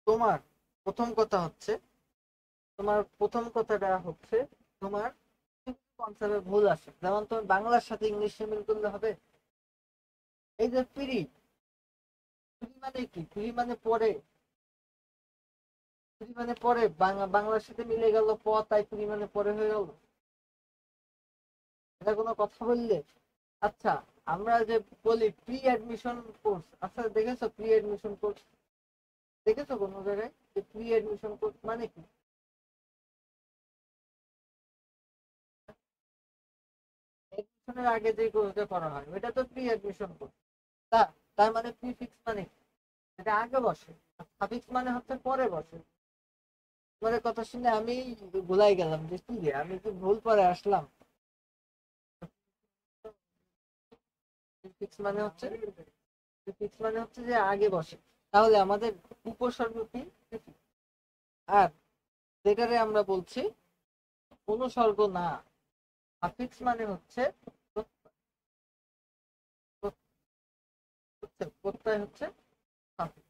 তোমার প্রথম কথা হচ্ছে, তোমার প্রথম কথাটা হচ্ছে তোমার কনসেপ্টে ভুল আছে। যেমন তুমি বাংলার সাথে ইংলিশ মিল করলে হবে? এই যে ফ্রি, ফ্রি মানে কি? ফ্রি মানে পরে, ফ্রি মানে পরে বাংলার সাথে মিলে গেল প, তাই ফ্রি মানে পরে হয়ে গেল? এটা কোনো কথা বললে? আচ্ছা, আমরা যে বলি প্রি অ্যাডমিশন কোর্স, আচ্ছা দেখেছো প্রি অ্যাডমিশন কোর্স? দেখেছো কোনো জায়গায় যে প্রি অ্যাডমিশন কোর্স মানে কি? অ্যাডমিশনের আগে যে কোর্সটা করা হয় ওটা তো প্রি অ্যাডমিশন কোর্স। তা তার মানে প্রিফিক্স মানে কি? এটা আগে বসে, সাফিক্স মানে হচ্ছে পরে বসে। পরে কথা শুনে আমি ভুলাই গেলাম যে কি রে, আমি কি ভুল পরে আসলাম? প্রিফিক্স মানে হচ্ছে, প্রিফিক্স মানে হচ্ছে যে আগে বসে। তাহলে আমাদের উপসর্গ কি? prefix। আর যেটারে আমরা বলছি অনুসর্গ না, সাফিক্স মানে হচ্ছে প্রত্যয় হচ্ছে suffix।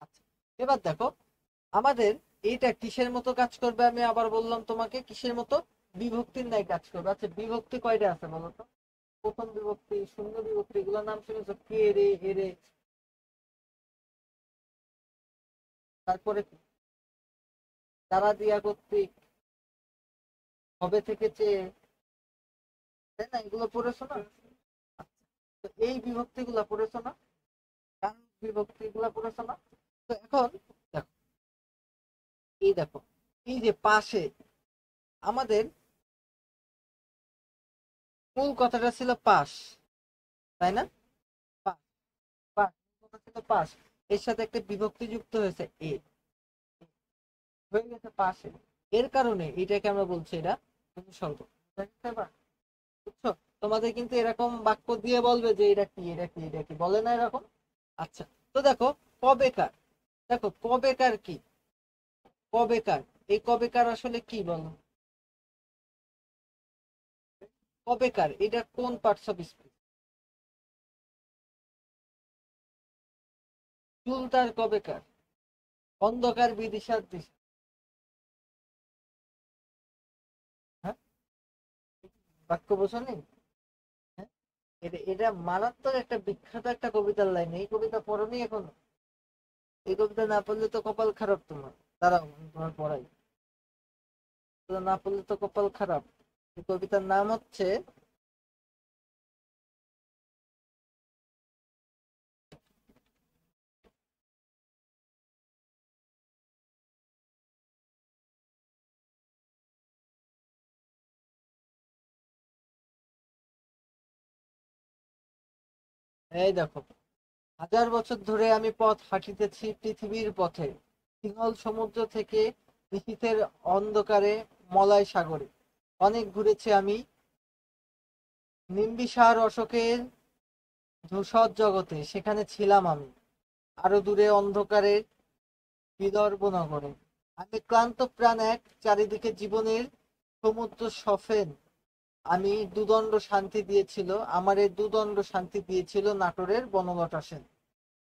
আচ্ছা, এবার দেখো আমাদের এইটা কিসের মতো কাজ করবে, আমি আবার বললাম তোমাকে কিসের মতো, বিভক্তির ন্যায় কাজ করবে। আচ্ছা বিভক্তি কয়টা আছে বলো তো? প্রথম বিভক্তি, শূন্য বিভক্তি, এগুলোর নাম শুনেছো? কে রে, এরে, তারপরে কি? দ্বারা, দিয়া, কর্তৃক, হবে, থেকে, চেয়ে, তাই না? এগুলো পড়েছো না? আচ্ছা, তো এই বিভক্তি গুলা পড়েছো না? কারণ বিভক্তি গুলা পড়েছো না? তো এখন দেখো, এই দেখো, এই যে পাশে আমাদের মূল কথাটা ছিল পাশ, তাই না? পাশ, পাশ, কথা ছিল পাশ, এর সাথে একটা বিভক্তি যুক্ত হয়েছে এ, হয়ে গেছে পাশে। এর কারণে এটাকে আমরা বলছি এটা অনুসর্গ। বুঝতে পারছো? বুঝছো? তোমাদের কিন্তু এরকম বাক্য দিয়ে বলবে যে এটা কি, এটা কি, এটা কি, বলে না এরকম? আচ্ছা, তো দেখো কবেকার, দেখো কবেকার কি, কবেকার, এই কবেকার আসলে কি বলো? কবেকার এটা কোন পার্টস অফ স্পিচ? চুল তার কবেকার, অন্ধকার বিদিশার দিশা। হ্যাঁ, বাক্য বোঝো নেই? হ্যাঁ, এটা এটা মারাত্মক একটা বিখ্যাত একটা কবিতার লাইন, এই কবিতা পড়োনি এখনো? এই কবিতা না পড়লে তো কপাল খারাপ তোমার। দাঁড়াও আমি তোমার পড়াই, তো না পড়লে তো কপাল খারাপ। এই কবিতার নাম হচ্ছে, এই দেখো, হাজার বছর ধরে আমি পথ হাঁটিতেছি পৃথিবীর পথে, সিংহল সমুদ্র থেকে নিশীথের অন্ধকারে মলয় সাগরে, অনেক ঘুরেছি আমি নিম্বিসার অশোকের ধূসর জগতে, সেখানে ছিলাম আমি আরো দূরে অন্ধকারে বিদর্ভ নগরে। আমি ক্লান্ত প্রাণ এক, চারিদিকে জীবনের সমুদ্র সফেন, আমি দুদণ্ড শান্তি দিয়েছিল, আমার এই দুদণ্ড শান্তি দিয়েছিল নাটোরের বনলতা সেন।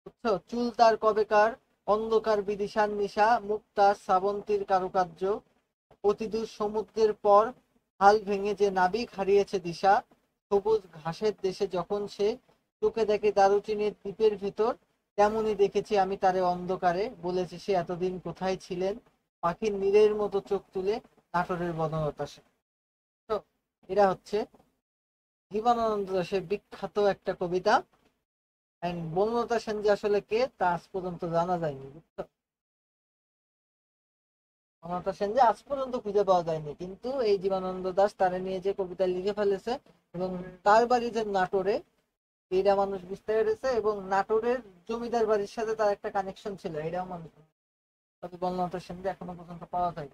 বুঝছো? চুল তার কবেকার, অন্ধকার বিদিশার নিশা, মুখ তার শ্রাবন্তীর কারুকার্য, অতিদূর সমুদ্রের পর হাল ভেঙে যে নাবিক হারিয়েছে দিশা, সবুজ ঘাসের দেশে যখন সে চোখে দেখে দারুচিনির দ্বীপের ভিতর, তেমনি দেখেছি আমি তারে অন্ধকারে, বলেছে সে এতদিন কোথায় ছিলেন, পাখির নীরের মতো চোখ তুলে নাটোরের বনলতা সেন। তো এরা হচ্ছে জীবনানন্দ দাশের বিখ্যাত একটা কবিতা। এন্ড বনলতা সেন যে আসলে কে তা আজ পর্যন্ত জানা যায়নি, বুঝছো? বনলতা সেন যে আজ পর্যন্ত খুঁজে পাওয়া যায়নি, কিন্তু এই জীবনানন্দ দাশ তারে নিয়ে যে কবিতা লিখে ফেলেছে, এবং তার বাড়ি যে নাটোরে, এইটা মানুষ বুঝতে পেরেছে, এবং নাটোরের জমিদার বাড়ির সাথে তার একটা কানেকশন ছিল, এটাও মানুষ, তবে বর্ণনাটা সেন এখনো পর্যন্ত পাওয়া যায়।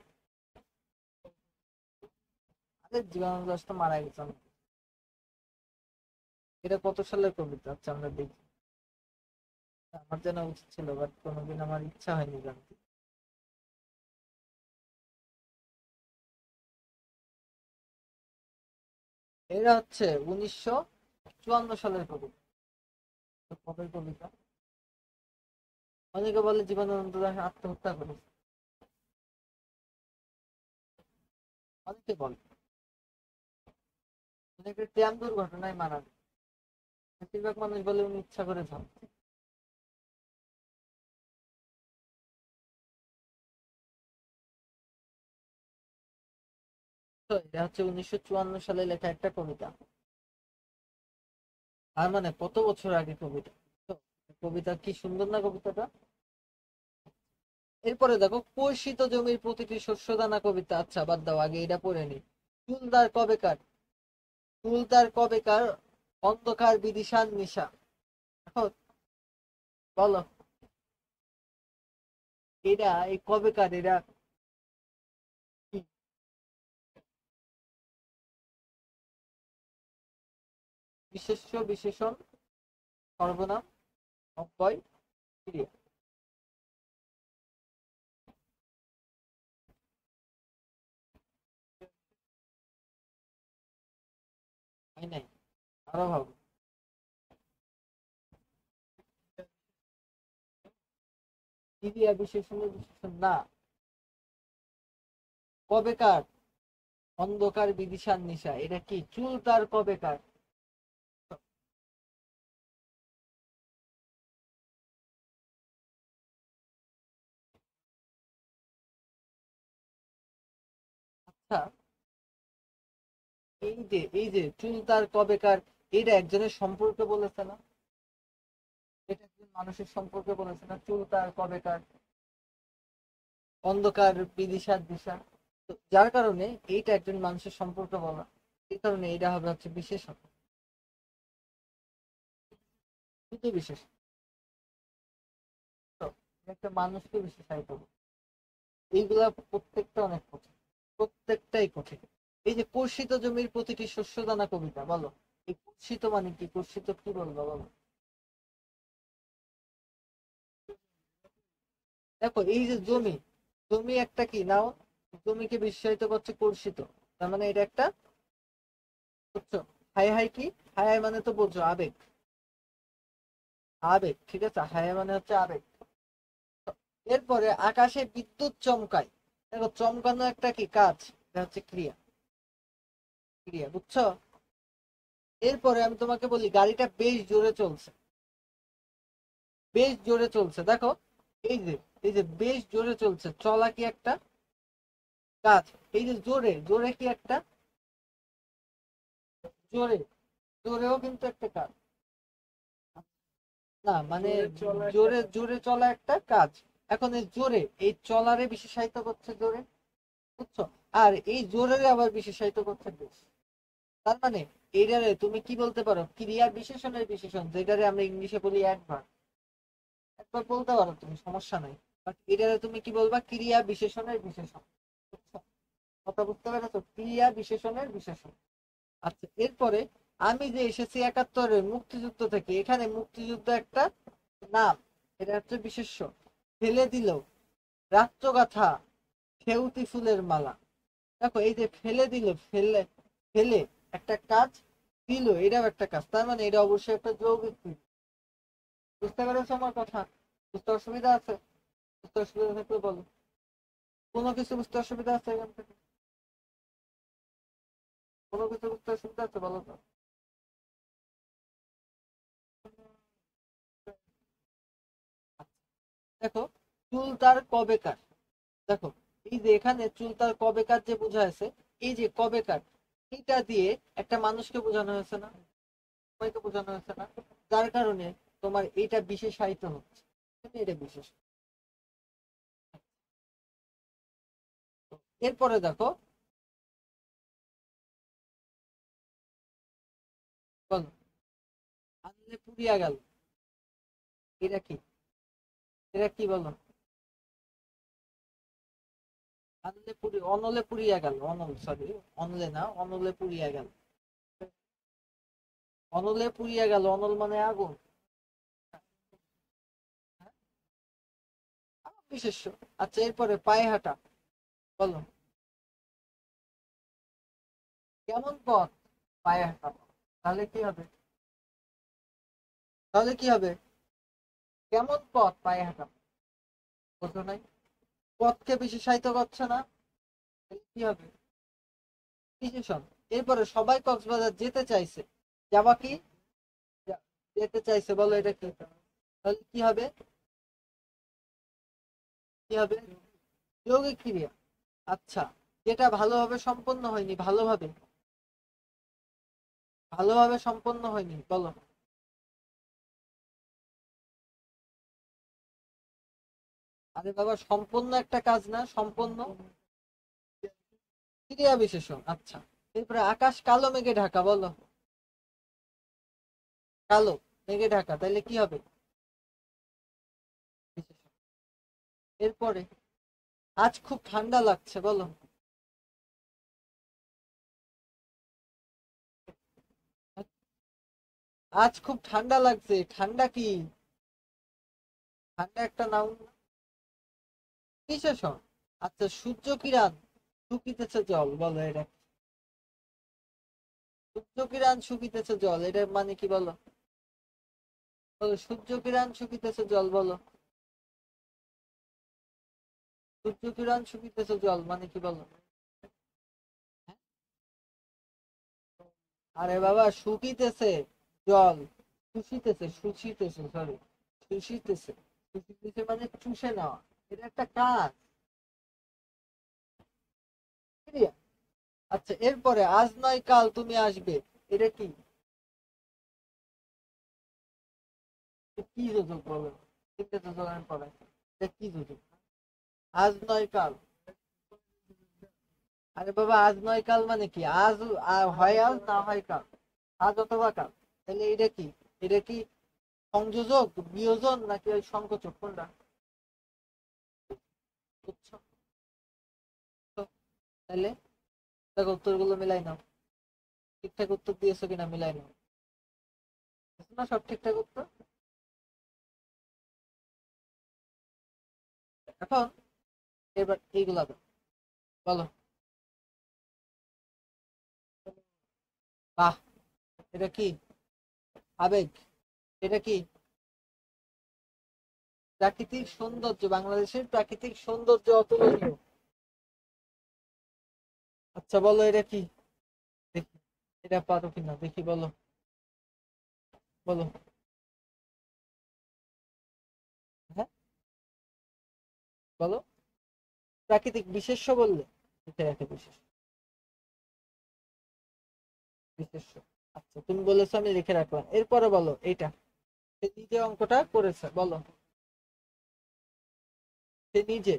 আরে জীবনানন্দ দাশ তো মারা গেছে। এটা কত সালের কবিতা? আচ্ছা আমরা দেখি। আমার জানা উচিত ছিল, বাট কোনোদিন আমার ইচ্ছা হয়নি জানতে। এরা হচ্ছে 1954 সালের কবিতা। তো কবের কবিতা? অনেকে বলে জীবনানন্দ দাশ আত্মহত্যা করেছে, অনেকে বলে অনেকে ট্রাম দুর্ঘটনায় মারা যায়, বেশিরভাগ মানুষ বলে উনি ইচ্ছা করে যান। তো এটা হচ্ছে 1954 সালে লেখা একটা কবিতা। আর মানে কত বছর আগে কবিতা। তো কবিতা কি সুন্দর না কবিতাটা? এরপরে দেখো, কর্ষিত জমির প্রতিটি শস্য দানা কবিতা। আচ্ছা বাদ দাও, আগে এটা পড়ে নি। চুলদার কবেকার, চুলদার কবেকার, অন্ধকার বিদিশান নিশা। এখন বলো, এরা এই কবেকার এরা কি? বিশেষ্য, বিশেষণ, সর্বনাম, অব্যয়, ক্রিয়া। হয় নাই? আরো ভাবো। ক্রিয়া বিশেষণের বিশেষণ না। কবেকার, অন্ধকার বিদিশান নিশা, এটা কি? চুল তার কবেকার। আচ্ছা, এই যে চুল তার কবেকার, এটা একজনের সম্পর্কে বলেছে না? এটা একজন মানুষের সম্পর্কে বলেছে না, চুল তার কবেকার, অন্ধকার বিদিশার দিশা। তো যার কারণে এইটা একজন মানুষের সম্পর্কে বলা, এই কারণে এটা হবে হচ্ছে বিশেষণ, শুধু বিশেষ। তো একটা মানুষকে বিশেষায়িত করে। এইগুলা প্রত্যেকটা অনেক কঠিন, প্রত্যেকটাই কঠিন। এই যে কর্ষিত জমির প্রতিটি শস্য দানা কবিতা, বলো এই কর্ষিত মানে কি? কর্ষিত কি বলবো বলো? দেখো এই যে জমি, জমি একটা কি নাও, জমিকে বিশেষায়িত করছে কর্ষিত, তার মানে এটা একটা, বুঝছো? হাই হাই কি? হাই হাই মানে তো বোঝো, আবেগ। আবেগ, ঠিক আছে, হাই হাই মানে হচ্ছে আবেগ। এরপরে আকাশে বিদ্যুৎ চমকায়। দেখো চমকানো একটা কি কাজ, এটা হচ্ছে ক্রিয়া, ক্রিয়া, বুঝছো? এরপরে আমি তোমাকে বলি, গাড়িটা বেশ জোরে চলছে, বেশ জোরে চলছে। দেখো এই যে, এই যে বেশ জোরে চলছে, চলা কি একটা কাজ। এই যে জোরে, জোরে কি একটা, জোরে, জোরেও কিন্তু একটা কাজ। না মানে জোরে, জোরে চলা একটা কাজ। এখন এই জোরে, এই চলারে বিশেষায়িত করছে জোরে, বুঝছো? আর এই জোরের আবার বিশেষায়িত করছে বেশ। তার মানে এইটারে তুমি কি বলতে পারো? ক্রিয়া বিশেষণের বিশেষণ, যেটারে আমরা ইংলিশে বলি একবার, একবার বলতে পারো তুমি, সমস্যা নাই। বাট এটারে তুমি কি বলবা? ক্রিয়া বিশেষণের বিশেষণ, বুঝছো? কথা বুঝতে পেরেছো? ক্রিয়া বিশেষণের বিশেষণ। আচ্ছা এরপরে, আমি যে এসেছি 71-এর মুক্তিযুদ্ধ থেকে, এখানে মুক্তিযুদ্ধ একটা নাম, এটা হচ্ছে বিশেষ্য। ফেলে দিল রাত্রগাথা খেউতি ফুলের মালা। দেখো এই যে ফেলে দিল, ফেলে, ফেলে একটা কাজ, দিল এটাও একটা কাজ, তার মানে এটা অবশ্যই একটা যৌগিক ক্রিয়া। বুঝতে পেরেছো আমার কথা? বুঝতে অসুবিধা আছে? বুঝতে অসুবিধা থাকলে বলো। কোনো কিছু বুঝতে অসুবিধা আছে এখান থেকে? কোনো কিছু বুঝতে অসুবিধা আছে বলো তো? দেখো চুল তার কবেকার, দেখো এই যে এখানে চুল তার কবেকার যে বোঝা আছে, এই যে কবেকার, এটা দিয়ে একটা মানুষকে বোঝানো হয়েছে না, সবাইকে বোঝানো হয়েছে না? যার কারণে তোমার এটা বিশেষায়িত হচ্ছে, এটা বিশেষ। এরপরে দেখো, বলো, পুড়িয়া গেল, এটা কি? এটা কি বলো? অনলে পুড়িয়া গেল, অনল, সরি, অনলে না, অনলে পুড়িয়া গেল। অনলে পুড়িয়া গেল, অনল মানে আগুন। হ্যাঁ, বিশেষ্য। আচ্ছা, এরপরে পায়ে হাঁটা, বলো। কেমন পথ? পায়ে হাঁটা। তাহলে কি হবে? তাহলে কি হবে? কেমন পথ পায়ে হাঁটা? বুঝো নাই? পথকে বিশেষায়িত করছে না, তাহলে কি হবে? বিশেষণ। এরপরে সবাই কক্সবাজার যেতে চাইছে, যাবা কি? যেতে চাইছে, বলো এটা কি? তাহলে কি হবে? কি হবে? যৌগিক ক্রিয়া। আচ্ছা, যেটা ভালোভাবে সম্পন্ন হয়নি, ভালোভাবে, ভালোভাবে সম্পন্ন হয়নি, বলো। আরে বাবা, সম্পন্ন একটা কাজ না, সম্পন্ন ক্রিয়া বিশেষণ। আচ্ছা, এরপরে আকাশ কালো মেঘে ঢাকা, বলো। কালো মেঘে ঢাকা, তাহলে কি হবে? বিশেষণ। এরপরে আজ খুব ঠান্ডা লাগছে, বলো। আজ খুব ঠান্ডা লাগছে, ঠান্ডা কি? ঠান্ডা একটা নাউন, বিশেষণ। আচ্ছা, সূর্য কিরণ শুকিতেছে জল, বলো এটা। সূর্য কিরণ শুকিতেছে জল, এটার মানে কি, বলো। বলো, সূর্য কিরণ শুকিতেছে জল, বলো। সূর্য কিরণ শুকিতেছে জল মানে কি, বলো। হ্যাঁ? আরে বাবা, শুকিতেছে জল, শুষিতেছে, শুষিতেছে, সরি, শুষিতেছে। শুষিতেছে মানে চুষে নেওয়া, এটা একটা কাজ, ক্রিয়া। আচ্ছা, এরপরে আজ নয় কাল তুমি আসবে, এটা কি? কি যোজক, বলো। তিনটে যোজনের পরে এটা কি যোজক? আজ নয় কাল। আরে বাবা, আজ নয় কাল মানে কি? আজ হয়, আজ না হয় কাল, আজ অথবা কাল। তাহলে এটা কি? এটা কি সংযোজক, বিয়োজন, নাকি ওই সংকোচক, কোনটা? বুঝছো তো? তাহলে দেখো, উত্তরগুলো মিলাই নাও। ঠিকঠাক উত্তর দিয়েছো কিনা মিলাই নাও। বুঝছো না সব ঠিকঠাক উত্তর? এখন এবার এইগুলা দাও, বলো। বাহ, এটা কি? আবেগ। এটা কি? প্রাকৃতিক সৌন্দর্য, বাংলাদেশের প্রাকৃতিক সৌন্দর্য অতুলনীয়। আচ্ছা, বলো এটা কি? দেখি, এটা পারো কিনা দেখি, বলো। বলো। হ্যাঁ, বলো। প্রাকৃতিক বিশেষ্য বললে, এটা একটা বিশেষ, বিশেষ্য। আচ্ছা, তুমি বলেছো, আমি লিখে রাখলাম। এরপরে বলো এইটা। সে নিজে অঙ্কটা করেছে, বলো। সে নিজে,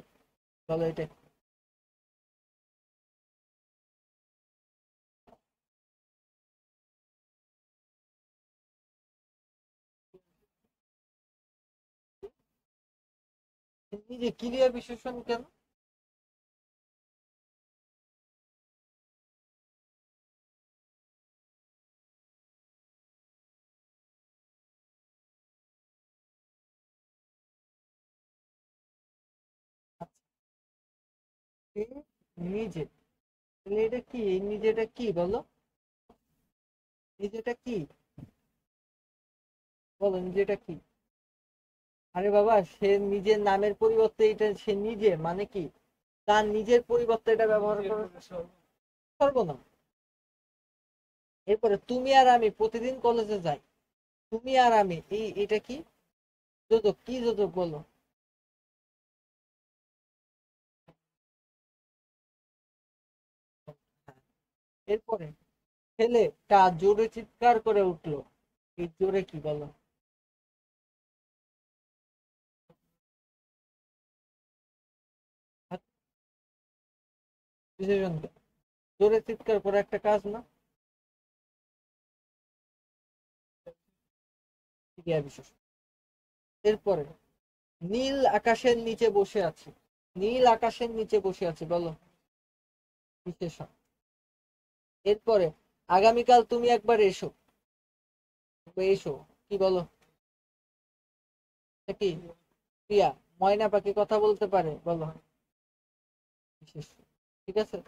বলো এটা। সে নিজে ক্রিয়া বিশেষণ কেন? আচ্ছা, সে নিজে, তাহলে এটা কি? এই নিজেটা কি, বলো। নিজেটা কি, বলো, নিজেটা কি? আরে বাবা, সে নিজের নামের পরিবর্তে এটা সে নিজে মানে কি? তার নিজের পরিবর্তে এটা ব্যবহার করে সর্বনাম। এরপরে তুমি আর আমি প্রতিদিন কলেজে যাই, তুমি আর আমি, এই এটা কি? যোজক, কি যোজক, বলো। হ্যাঁ। এরপরে ছেলেটা জোরে চিৎকার করে উঠলো, এই জোরে কি, বলো। হ্যাঁ, বিশেষণ কে? জোরে চিৎকার করে একটা কাজ না? ক্রিয়া বিশেষণ। এরপরে নীল আকাশের নিচে বসে আছে, নীল আকাশের নিচে বসে আছে বলো বিশেষণ। এরপরে আগামীকাল তুমি একবার এসো, এসো কি বলো, কি ক্রিয়া। ময়না পাখি কথা বলতে পারে বলো বিশেষণ। ঠিক আছে,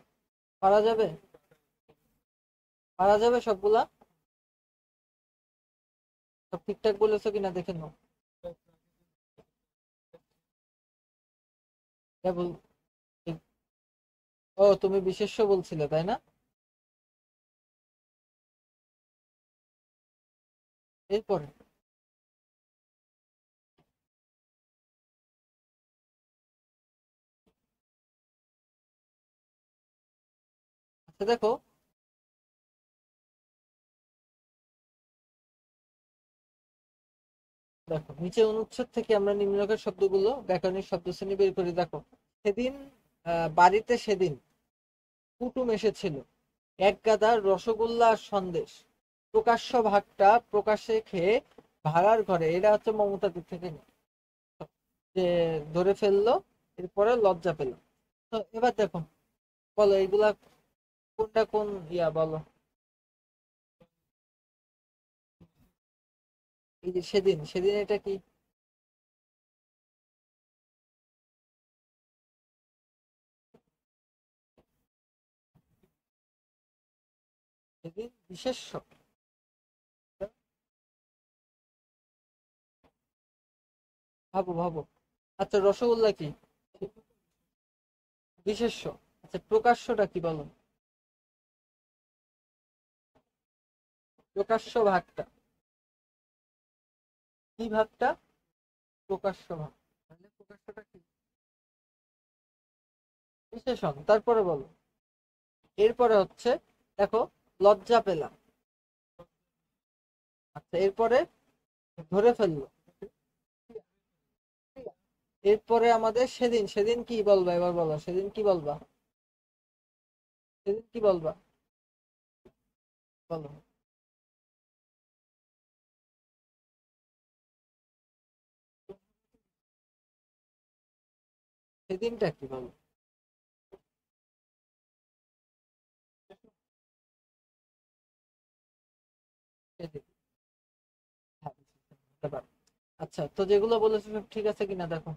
পারা যাবে, পারা যাবে সবগুলা, সব ঠিকঠাক বলেছো কিনা দেখে নাও। কেবল ও তুমি বিশেষ্য বলছিলে তাই না? এরপরে আচ্ছা দেখো, দেখো নিচে অনুচ্ছেদ থেকে আমরা নিম্নলিখিত শব্দগুলো ব্যাকরণিক শব্দ শ্রেণী বের করি। দেখো সেদিন, বাড়িতে সেদিন কুটুম এসেছিল, এক গাদা রসগোল্লা আর সন্দেশ, প্রকাশ্য ভাগটা প্রকাশ্যে খেয়ে ভাড়ার ঘরে, এটা হচ্ছে মমতা দিক থেকে নেওয়া। যে ধরে ফেললো, এরপরে লজ্জা পেল। তো এবার দেখো, বলো এইগুলা কোনটা কোন ইয়া বলো। এই যে সেদিন, সেদিন এটা কি? সেদিন বিশেষ্য। ভাবো ভাবো। আচ্ছা রসগোল্লা কি? বিশেষ্য। আচ্ছা প্রকাশ্যটা কি বলো, প্রকাশ্য ভাগটা কি ভাগটা? প্রকাশ্য ভাগ, তাহলে প্রকাশ্যটা কি? বিশেষণ। তারপরে বলো, এরপরে হচ্ছে দেখো লজ্জা পেলাম। আচ্ছা এরপরে ধরে ফেললো। এরপরে আমাদের সেদিন, সেদিন কি বলবা এবার বলো, সেদিন কি বলবা, সেদিন কি বলবা বলো। সেদিনটা কি বলো, সেদিন। হ্যাঁ, বুঝতে পারো। আচ্ছা তো যেগুলো বলেছো সব ঠিক আছে কিনা দেখো।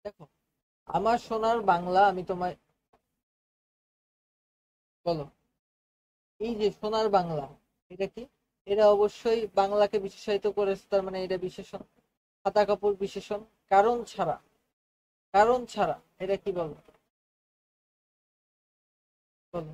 দেখো আমার সোনার বাংলা, আমি তোমায় বলো, এই যে সোনার বাংলা, এটা কি? এটা অবশ্যই বাংলাকে বিশেষায়িত করেছে, তার মানে এটা বিশেষণ। সাদা কাপড় বিশেষণ। কারণ ছাড়া, কারণ ছাড়া এটা কি বলো, বলো।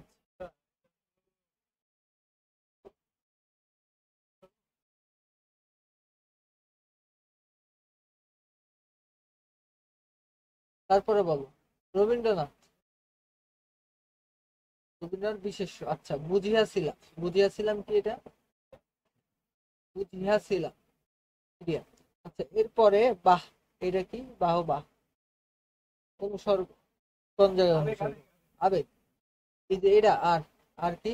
তারপরে বলো রবীন্দ্রনাথ, রবীন্দ্রনাথ বিশেষ্য। আচ্ছা বুঝিয়াছিলাম, বুঝিয়াছিলাম কি এটা? বুঝিয়াছিলাম ক্রিয়া। আচ্ছা এরপরে বাহ, এটা কি? বাহ বাহ, অনুসর্গ। কোন জায়গায় অনুসর্গ? আবেগ। এই যে এটা আর, আর কি?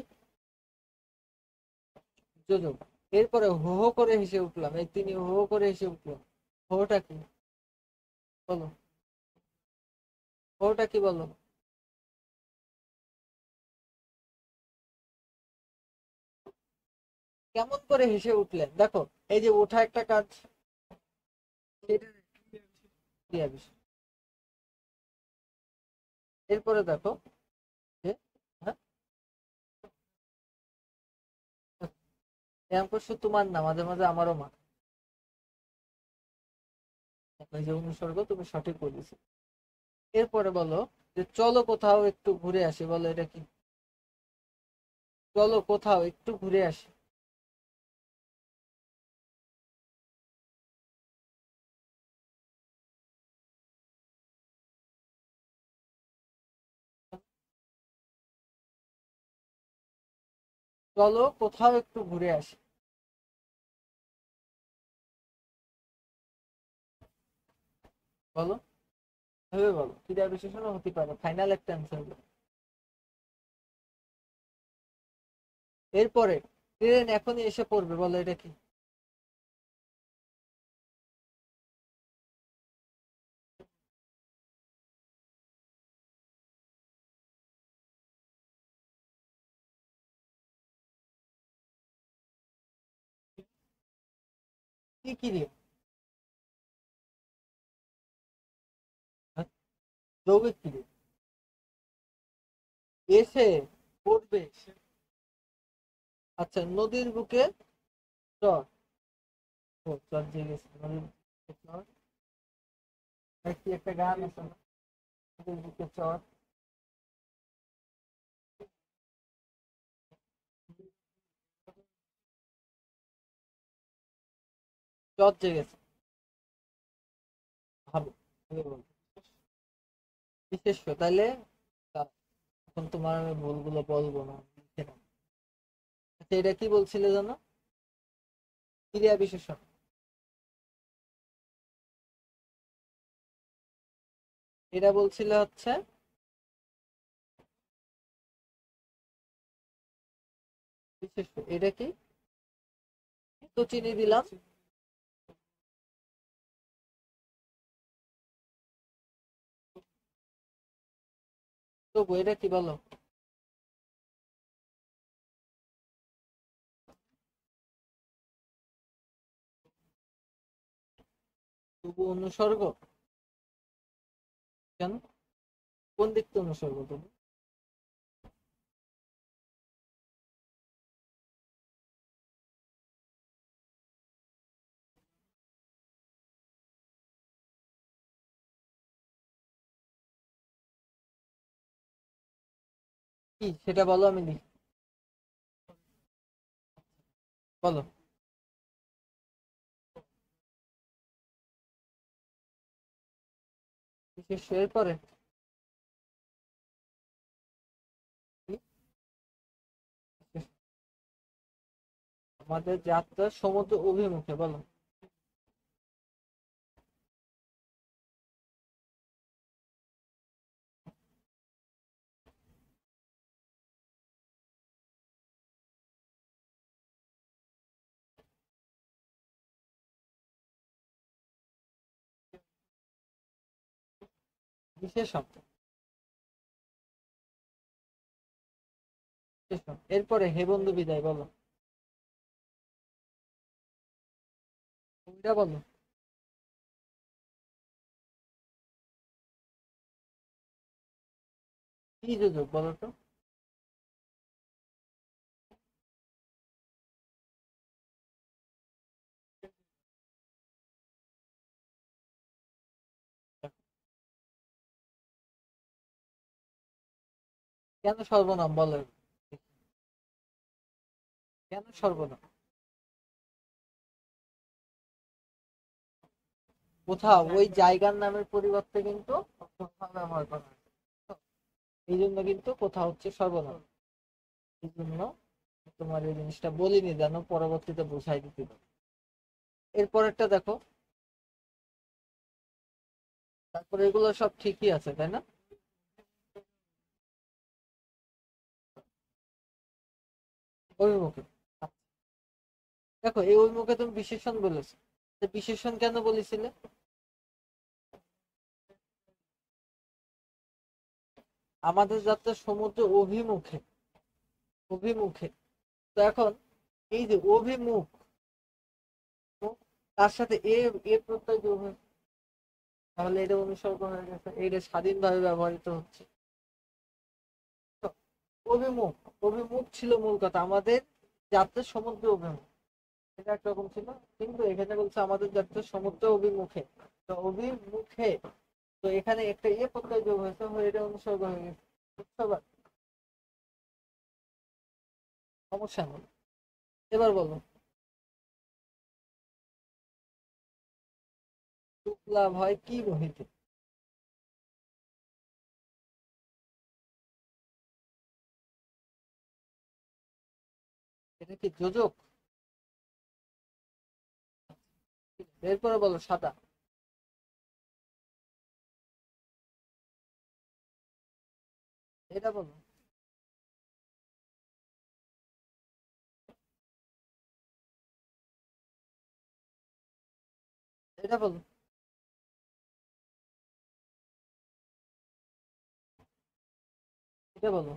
যোজক। এরপরে হো হো করে হেসে উঠলাম, এই তিনি হো হো করে হেসে উঠলাম, হোটা কি বলো, হোটা কি বলো। কেমন করে হেসে উঠলেন, দেখো এই যে ওঠা একটা কাজ, সেটা ক্রিয়া বিশেষণ। এরপরে দেখো যে, হ্যাঁ এরকম করছো তোমার না, মাঝে মাঝে আমারও মা। এই যে অনুসর্গ, তুমি সঠিক বলেছো। এরপরে বলো যে চলো কোথাও একটু ঘুরে আসি, বলো এটা কি? চলো কোথাও একটু ঘুরে আসি। চলো কোথাও একটু ঘুরে আসি, বলো। ভেবে বলো, ক্রিয়া বিশেষণও হতে পারে, ফাইনাল একটা অ্যান্সার বলো। এরপরে ট্রেন এখনই এসে পড়বে, বলো এটা কি? কি ক্রিয়া? হ্যাঁ, যৌগিক ক্রিয়া। এসে পড়বে। আচ্ছা, নদীর বুকে চর। ও, চর দিয়ে গেছে, নদীর বুকে চর। আর কি একটা গান আছে না, নদীর বুকে চর। চর জেগেছে। ভালো, ভালো বলছো। বিশেষ্য তাইলে। এখন তোমার আমি ভুলগুলো বলবো না, লিখে নাও। আচ্ছা, এটা কি বলছিলে জানো? ক্রিয়া বিশেষণ। এটা বলছিল হচ্ছে বিশেষ্য। এটা কি? তো চিনি দিলাম। তবু এটা কি বলো? তবু অনুসর্গ। কেন? কোন দিক থেকে অনুসর্গ তবু? কি সেটা বলো, আমি লিখি। বলো। বিশেষ্য এর পরে কি? আমাদের যাত্রা সমুদ্র অভিমুখে, বলো। বিশেষণ। বিশেষণ এরপরে হে বন্ধু বিদায়, বলো। ওইটা বলো। কি যোজক বলো তো? কেন সর্বনাম বলো? কেন সর্বনাম? কোথাও ওই জায়গার নামের পরিবর্তে কিন্তু কোথাও ব্যবহার করা হয়। এই জন্য কিন্তু কোথাও হচ্ছে সর্বনাম। এই জন্য তোমার এই জিনিসটা বলিনি, জানো, পরবর্তীতে বোঝাই দিতে পারো। এরপরেরটা দেখো। তারপরে এগুলো সব ঠিকই আছে, তাই না? অভিমুখে। আচ্ছা, দেখো এই অভিমুখে তুমি বিশেষণ বলেছো। তো বিশেষণ কেন বলেছিলে? আমাদের যাত্রা সমুদ্র অভিমুখে। অভিমুখে। তো এখন এই যে অভিমুখ, তার সাথে এ, এ প্রত্যয় যোগ হয়েছে। তাহলে এটা অনুসর্গ হয়ে গেছে, এটা স্বাধীনভাবে ব্যবহৃত হচ্ছে। তো অভিমুখ, অভিমুখ ছিল মূল কথা আমাদের, যাত্রা সমুদ্র অভিমুখ। এটা একরকম ছিল। কিন্তু এখানে বলছে আমাদের যাত্রা সমুদ্র অভিমুখে। তো অভিমুখে, তো এখানে একটা ইয়ে প্রত্যয় যোগ হয়েছে, হয়ে এটা অনুসর্গ হয়ে গেছে। বুঝতে পার? সমস্যা নেই। এবার বলো। সুখ লাভ হয় কি রহিতে? এটা কি যোজক? এরপরে বলো সাদা। এটা বলো। এটা বলো। এটা বলো।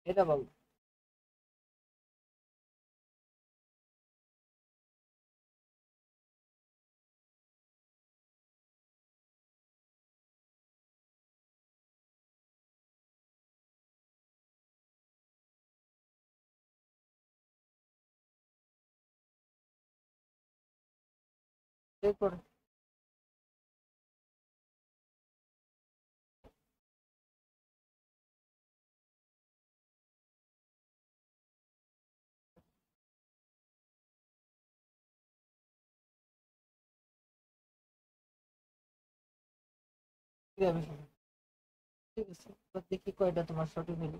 এটা বলো। এরপরে ক্রিয়া বিশেষণ। ঠিক আছে, এবার দেখি কয়টা তোমার সঠিক হলো।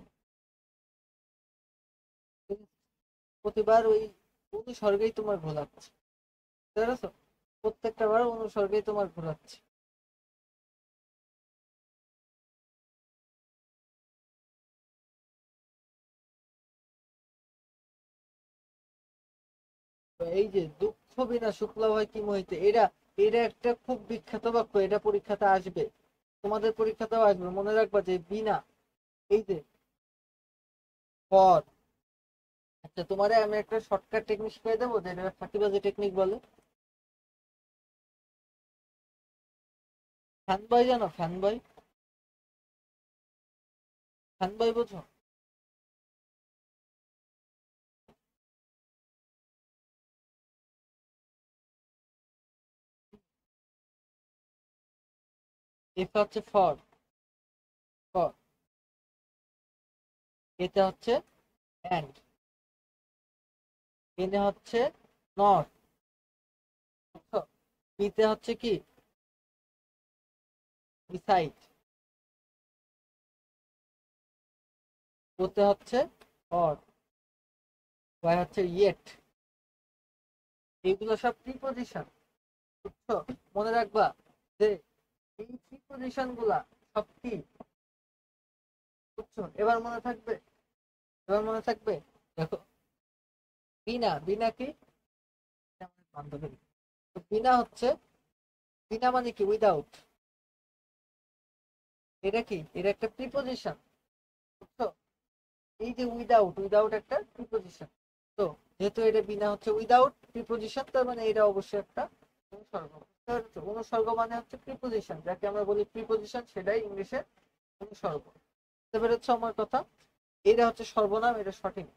ঠিক আছে? প্রতিবার ওই অনুসর্গেই তোমার ঘোলাচ্ছে, বুঝতে পেরেছো? প্রত্যেকটা বার অনুসর্গেই তোমার ঘোরাচ্ছে। তো এই যে দুঃখ বিনা শুক্লা হয় কি মোহিতে, এরা এটা একটা খুব বিখ্যাত বাক্য, এটা পরীক্ষাতে আসবে, তোমাদের পরীক্ষাতেও আসবে, মনে রাখবা যে বিনা, এই যে পর। আচ্ছা, তোমারে আমি একটা শর্টকাট টেকনিক শিখিয়ে দেবো, যেটা ফাঁকিবাজি টেকনিক বলে। ফ্যান বয় জানো? ফ্যান বয়, ফ্যান বয় বোঝো? এফ হচ্ছে ফর, ফর। এতে হচ্ছে অ্যান্ড, এনে হচ্ছে নট, বুঝছো? বিতে হচ্ছে কি বিসাইড, ওতে হচ্ছে অর, ওয়াই হচ্ছে ইয়েট। এইগুলো সব প্রিপজিশন, বুঝছো? মনে রাখবা যে এই প্রিপজিশন গুলা সব কি, বুঝছো? এবার মনে থাকবে, এবার মনে থাকবে। দেখো, বিনা, বিনা কি? এটা আমাদের বান্ধবী। তো বিনা হচ্ছে, বিনা মানে কি উইদাউট, এটা কি, এটা একটা প্রিপজিশন, বুঝছো? এই যে উইদাউট, উইদাউট একটা প্রিপজিশন। তো যেহেতু এটা বিনা হচ্ছে উইদাউট প্রিপজিশন, তার মানে এটা অবশ্যই একটা অনুসর্গ, বুঝতে পেরেছো? অনুসর্গ মানে হচ্ছে প্রিপজিশন, যাকে আমরা বলি প্রিপজিশন, সেটাই ইংলিশে অনুসর্গ। বুঝতে পেরেছো আমার কথা? এটা হচ্ছে সর্বনাম, এটা সঠিক।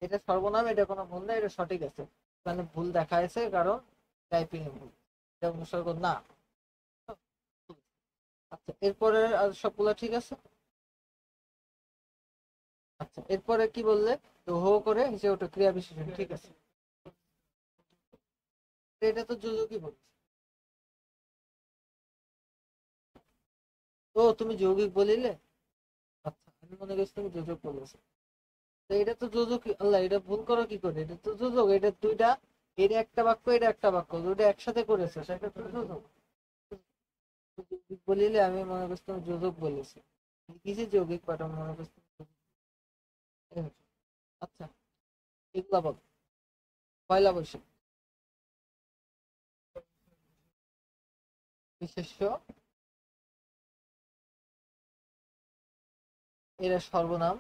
এটা সর্বনাম, এটা কোনো ভুল না, এটা সঠিক আছে। মানে ভুল দেখা আছে কারণ টাইপিং এ ভুল, এটা অনুসর্গ না। আচ্ছা, এরপরে আর সবগুলা ঠিক আছে। আচ্ছা, এরপরে কি বললে? তো হো করে হিসেবে ওটা ক্রিয়া বিশেষণ, ঠিক আছে। এটা তো যোজকই বলছে। ও, তুমি যৌগিক বলিলে। আচ্ছা, আমি মনে করছি তুমি যোজক বলেছো। তো এটা তো যোজক, আল্লাহ, এটা ভুল করো কি করে? এটা তো যোজক, এটা দুইটা, এটা একটা বাক্য, এটা একটা বাক্য, দুইটা একসাথে করেছে, সেটা তো যোজক। যৌগিক বলিলে আমি মনে করছি তুমি যোজক বলেছি, লিখেছি যৌগিক, বাট আমি মনে করছি তুমি যোজক। এই হচ্ছে। আচ্ছা, এগুলা বল। পয়লা বৈশাখ, বিশেষ্য, এরা সর্বনাম,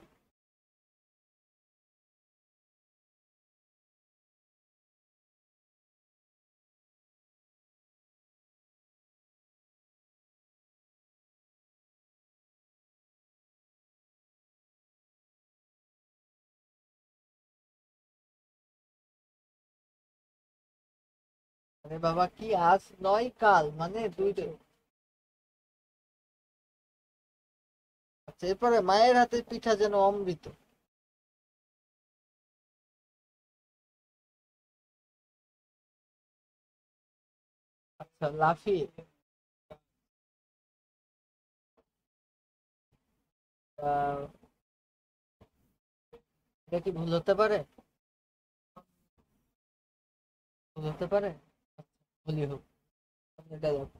আরে বাবা, কি আজ নয় কাল মানে দুইটা। আচ্ছা, এরপরে মায়ের হাতের পিঠা যেন অমৃত। আচ্ছা, লাফিয়ে, আহ, এটা কি ভুল হতে পারে? হতে পারে, বলি হোক, এটা দেখো।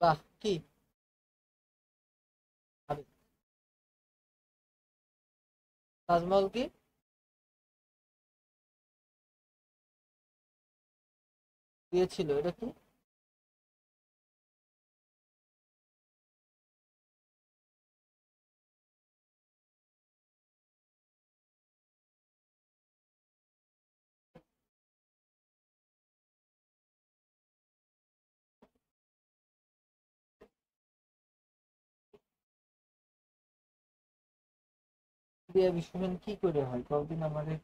বাহ, কি আরে, তাজমহল কি দিয়েছিল, এটা কি? ক্রিয়া বিশেষণ কি করে হয় কতদিন আমাদের?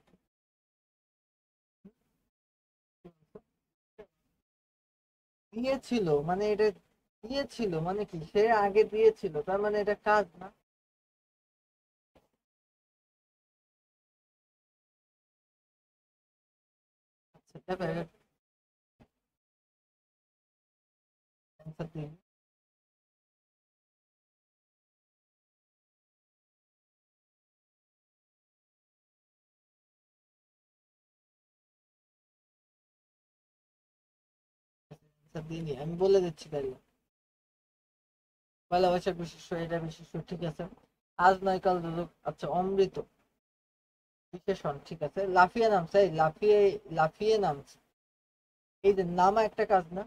দিয়েছিল মানে এটা, দিয়েছিল মানে কি, সে আগে দিয়েছিল তার মানে এটা কাজ না। আচ্ছা দেখো, এটা answer দিই। answer দিইনি, আমি বলে দিচ্ছি তাহলে। ভালোবাসার বিশেষ্য, এটা বিশেষ্য, ঠিক আছে। আজ নয় কাল দুদক, আচ্ছা অমৃত বিশেষণ, ঠিক আছে। লাফিয়ে নামছে, এই লাফিয়ে, লাফিয়ে নামছে, এই যে নামা একটা কাজ না?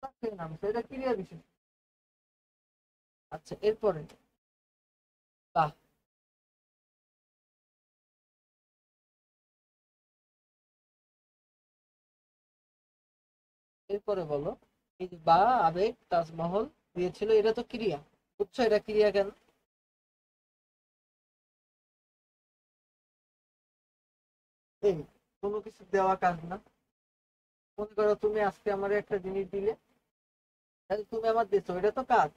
লাফিয়ে নামছে, এটা ক্রিয়া বিশেষ। আচ্ছা এরপরে, বাহ, এরপরে বলো। এই যে বা, আবেগ, তাজমহল দিয়েছিল, এটা তো ক্রিয়া, বুঝছো এটা ক্রিয়া কেন? এই কোনো কিছু দেওয়া কাজ না। মনে করো তুমি আজকে আমার একটা জিনিস দিলে, তাহলে তুমি আমার দিচ্ছ, এটা তো কাজ।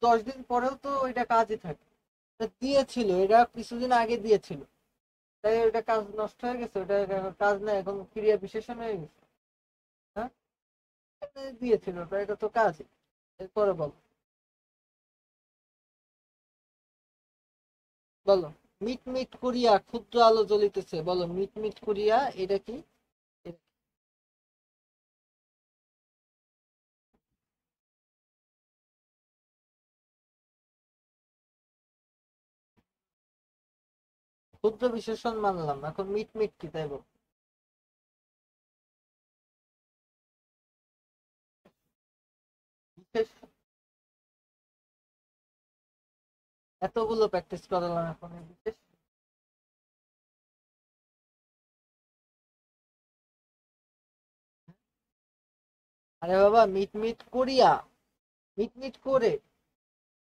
10 দিন পরেও তো ওইটা কাজই থাকে। এটা দিয়েছিল, এটা কিছুদিন আগে দিয়েছিল, তাই ওইটা কাজ নষ্ট হয়ে গেছে, ওটা এখন কাজ না, এখন ক্রিয়া বিশেষণ হয়ে গেছে। হ্যাঁ, এটা দিয়েছিল, তাই এটা তো কাজ। এরপরে বলো, বলো। মিট মিট করিয়া ক্ষুদ্র আলো জ্বলিতেছে, বলো মিট মিট করিয়া এটা কি? ক্ষুদ্র বিশেষণ মানলাম, এখন মিট মিট কি তাই বল। বিশেষ, এতগুলো প্র্যাকটিস করালাম এখন এই বিশেষ। আরে বাবা, মিট মিট করিয়া, মিট মিট করে,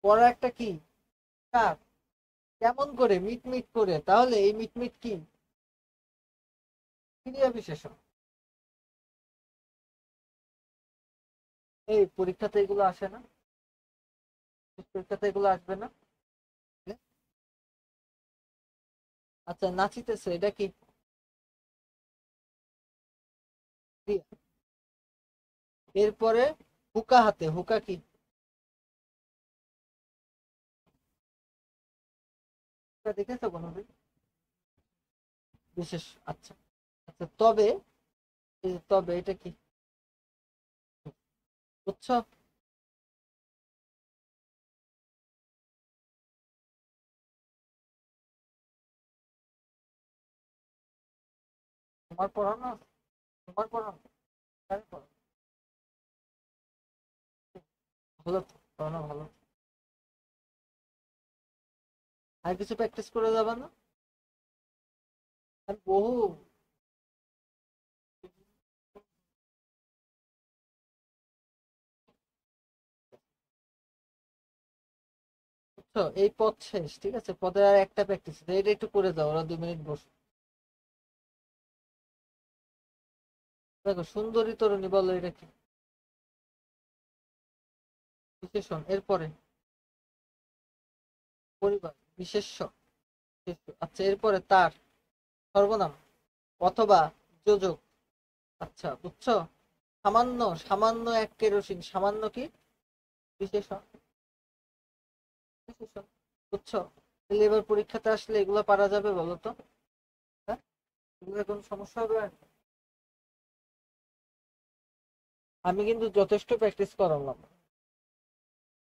পড়া একটা কি কাজ, কেমন করে মিট মিট করে, তাহলে এই মিট মিট কি ক্রিয়া বিশেষণ। এই পরীক্ষাতে এগুলো আসে না, পরীক্ষাতে এগুলো আসবে না। আচ্ছা নাচিতেছে, এটা কি ক্রিয়া? এরপরে হুকা হাতে, হুকা কি? হুকা দেখেছো কোনোদিন? বিশেষ, আচ্ছা। আচ্ছা তবে, এই যে তবে এটা কি, বুঝছো? তোমার পড়ানো, তোমার পড়ানো, কার পড়ানো? ভালো তো, পড়ানো ভালো। আর কিছু প্র্যাকটিস করে যাবে না? আর বহু, বুঝছো এই পথ শেষ, ঠিক আছে, পদের আর একটা প্র্যাকটিস, এটা একটু করে যাও, ওরা 2 মিনিট বসো। দেখো সুন্দরী তরুণী, বলো এটা কি? বিশেষণ, এরপরে পরিবার, বিশেষ্য, বিশেষ্য। আচ্ছা এরপরে তার, সর্বনাম, অথবা যোজক। আচ্ছা বুঝছো, সামান্য, সামান্য এক কেরোসিন, সামান্য কি বিশেষণ? ডিসিশন। বুঝছো? তাহলে এবার পরীক্ষাতে আসলে এগুলো পারা যাবে বলো তো? হ্যাঁ, এগুলো কোনো সমস্যা হবে? আমি কিন্তু যথেষ্ট প্র্যাকটিস করালাম।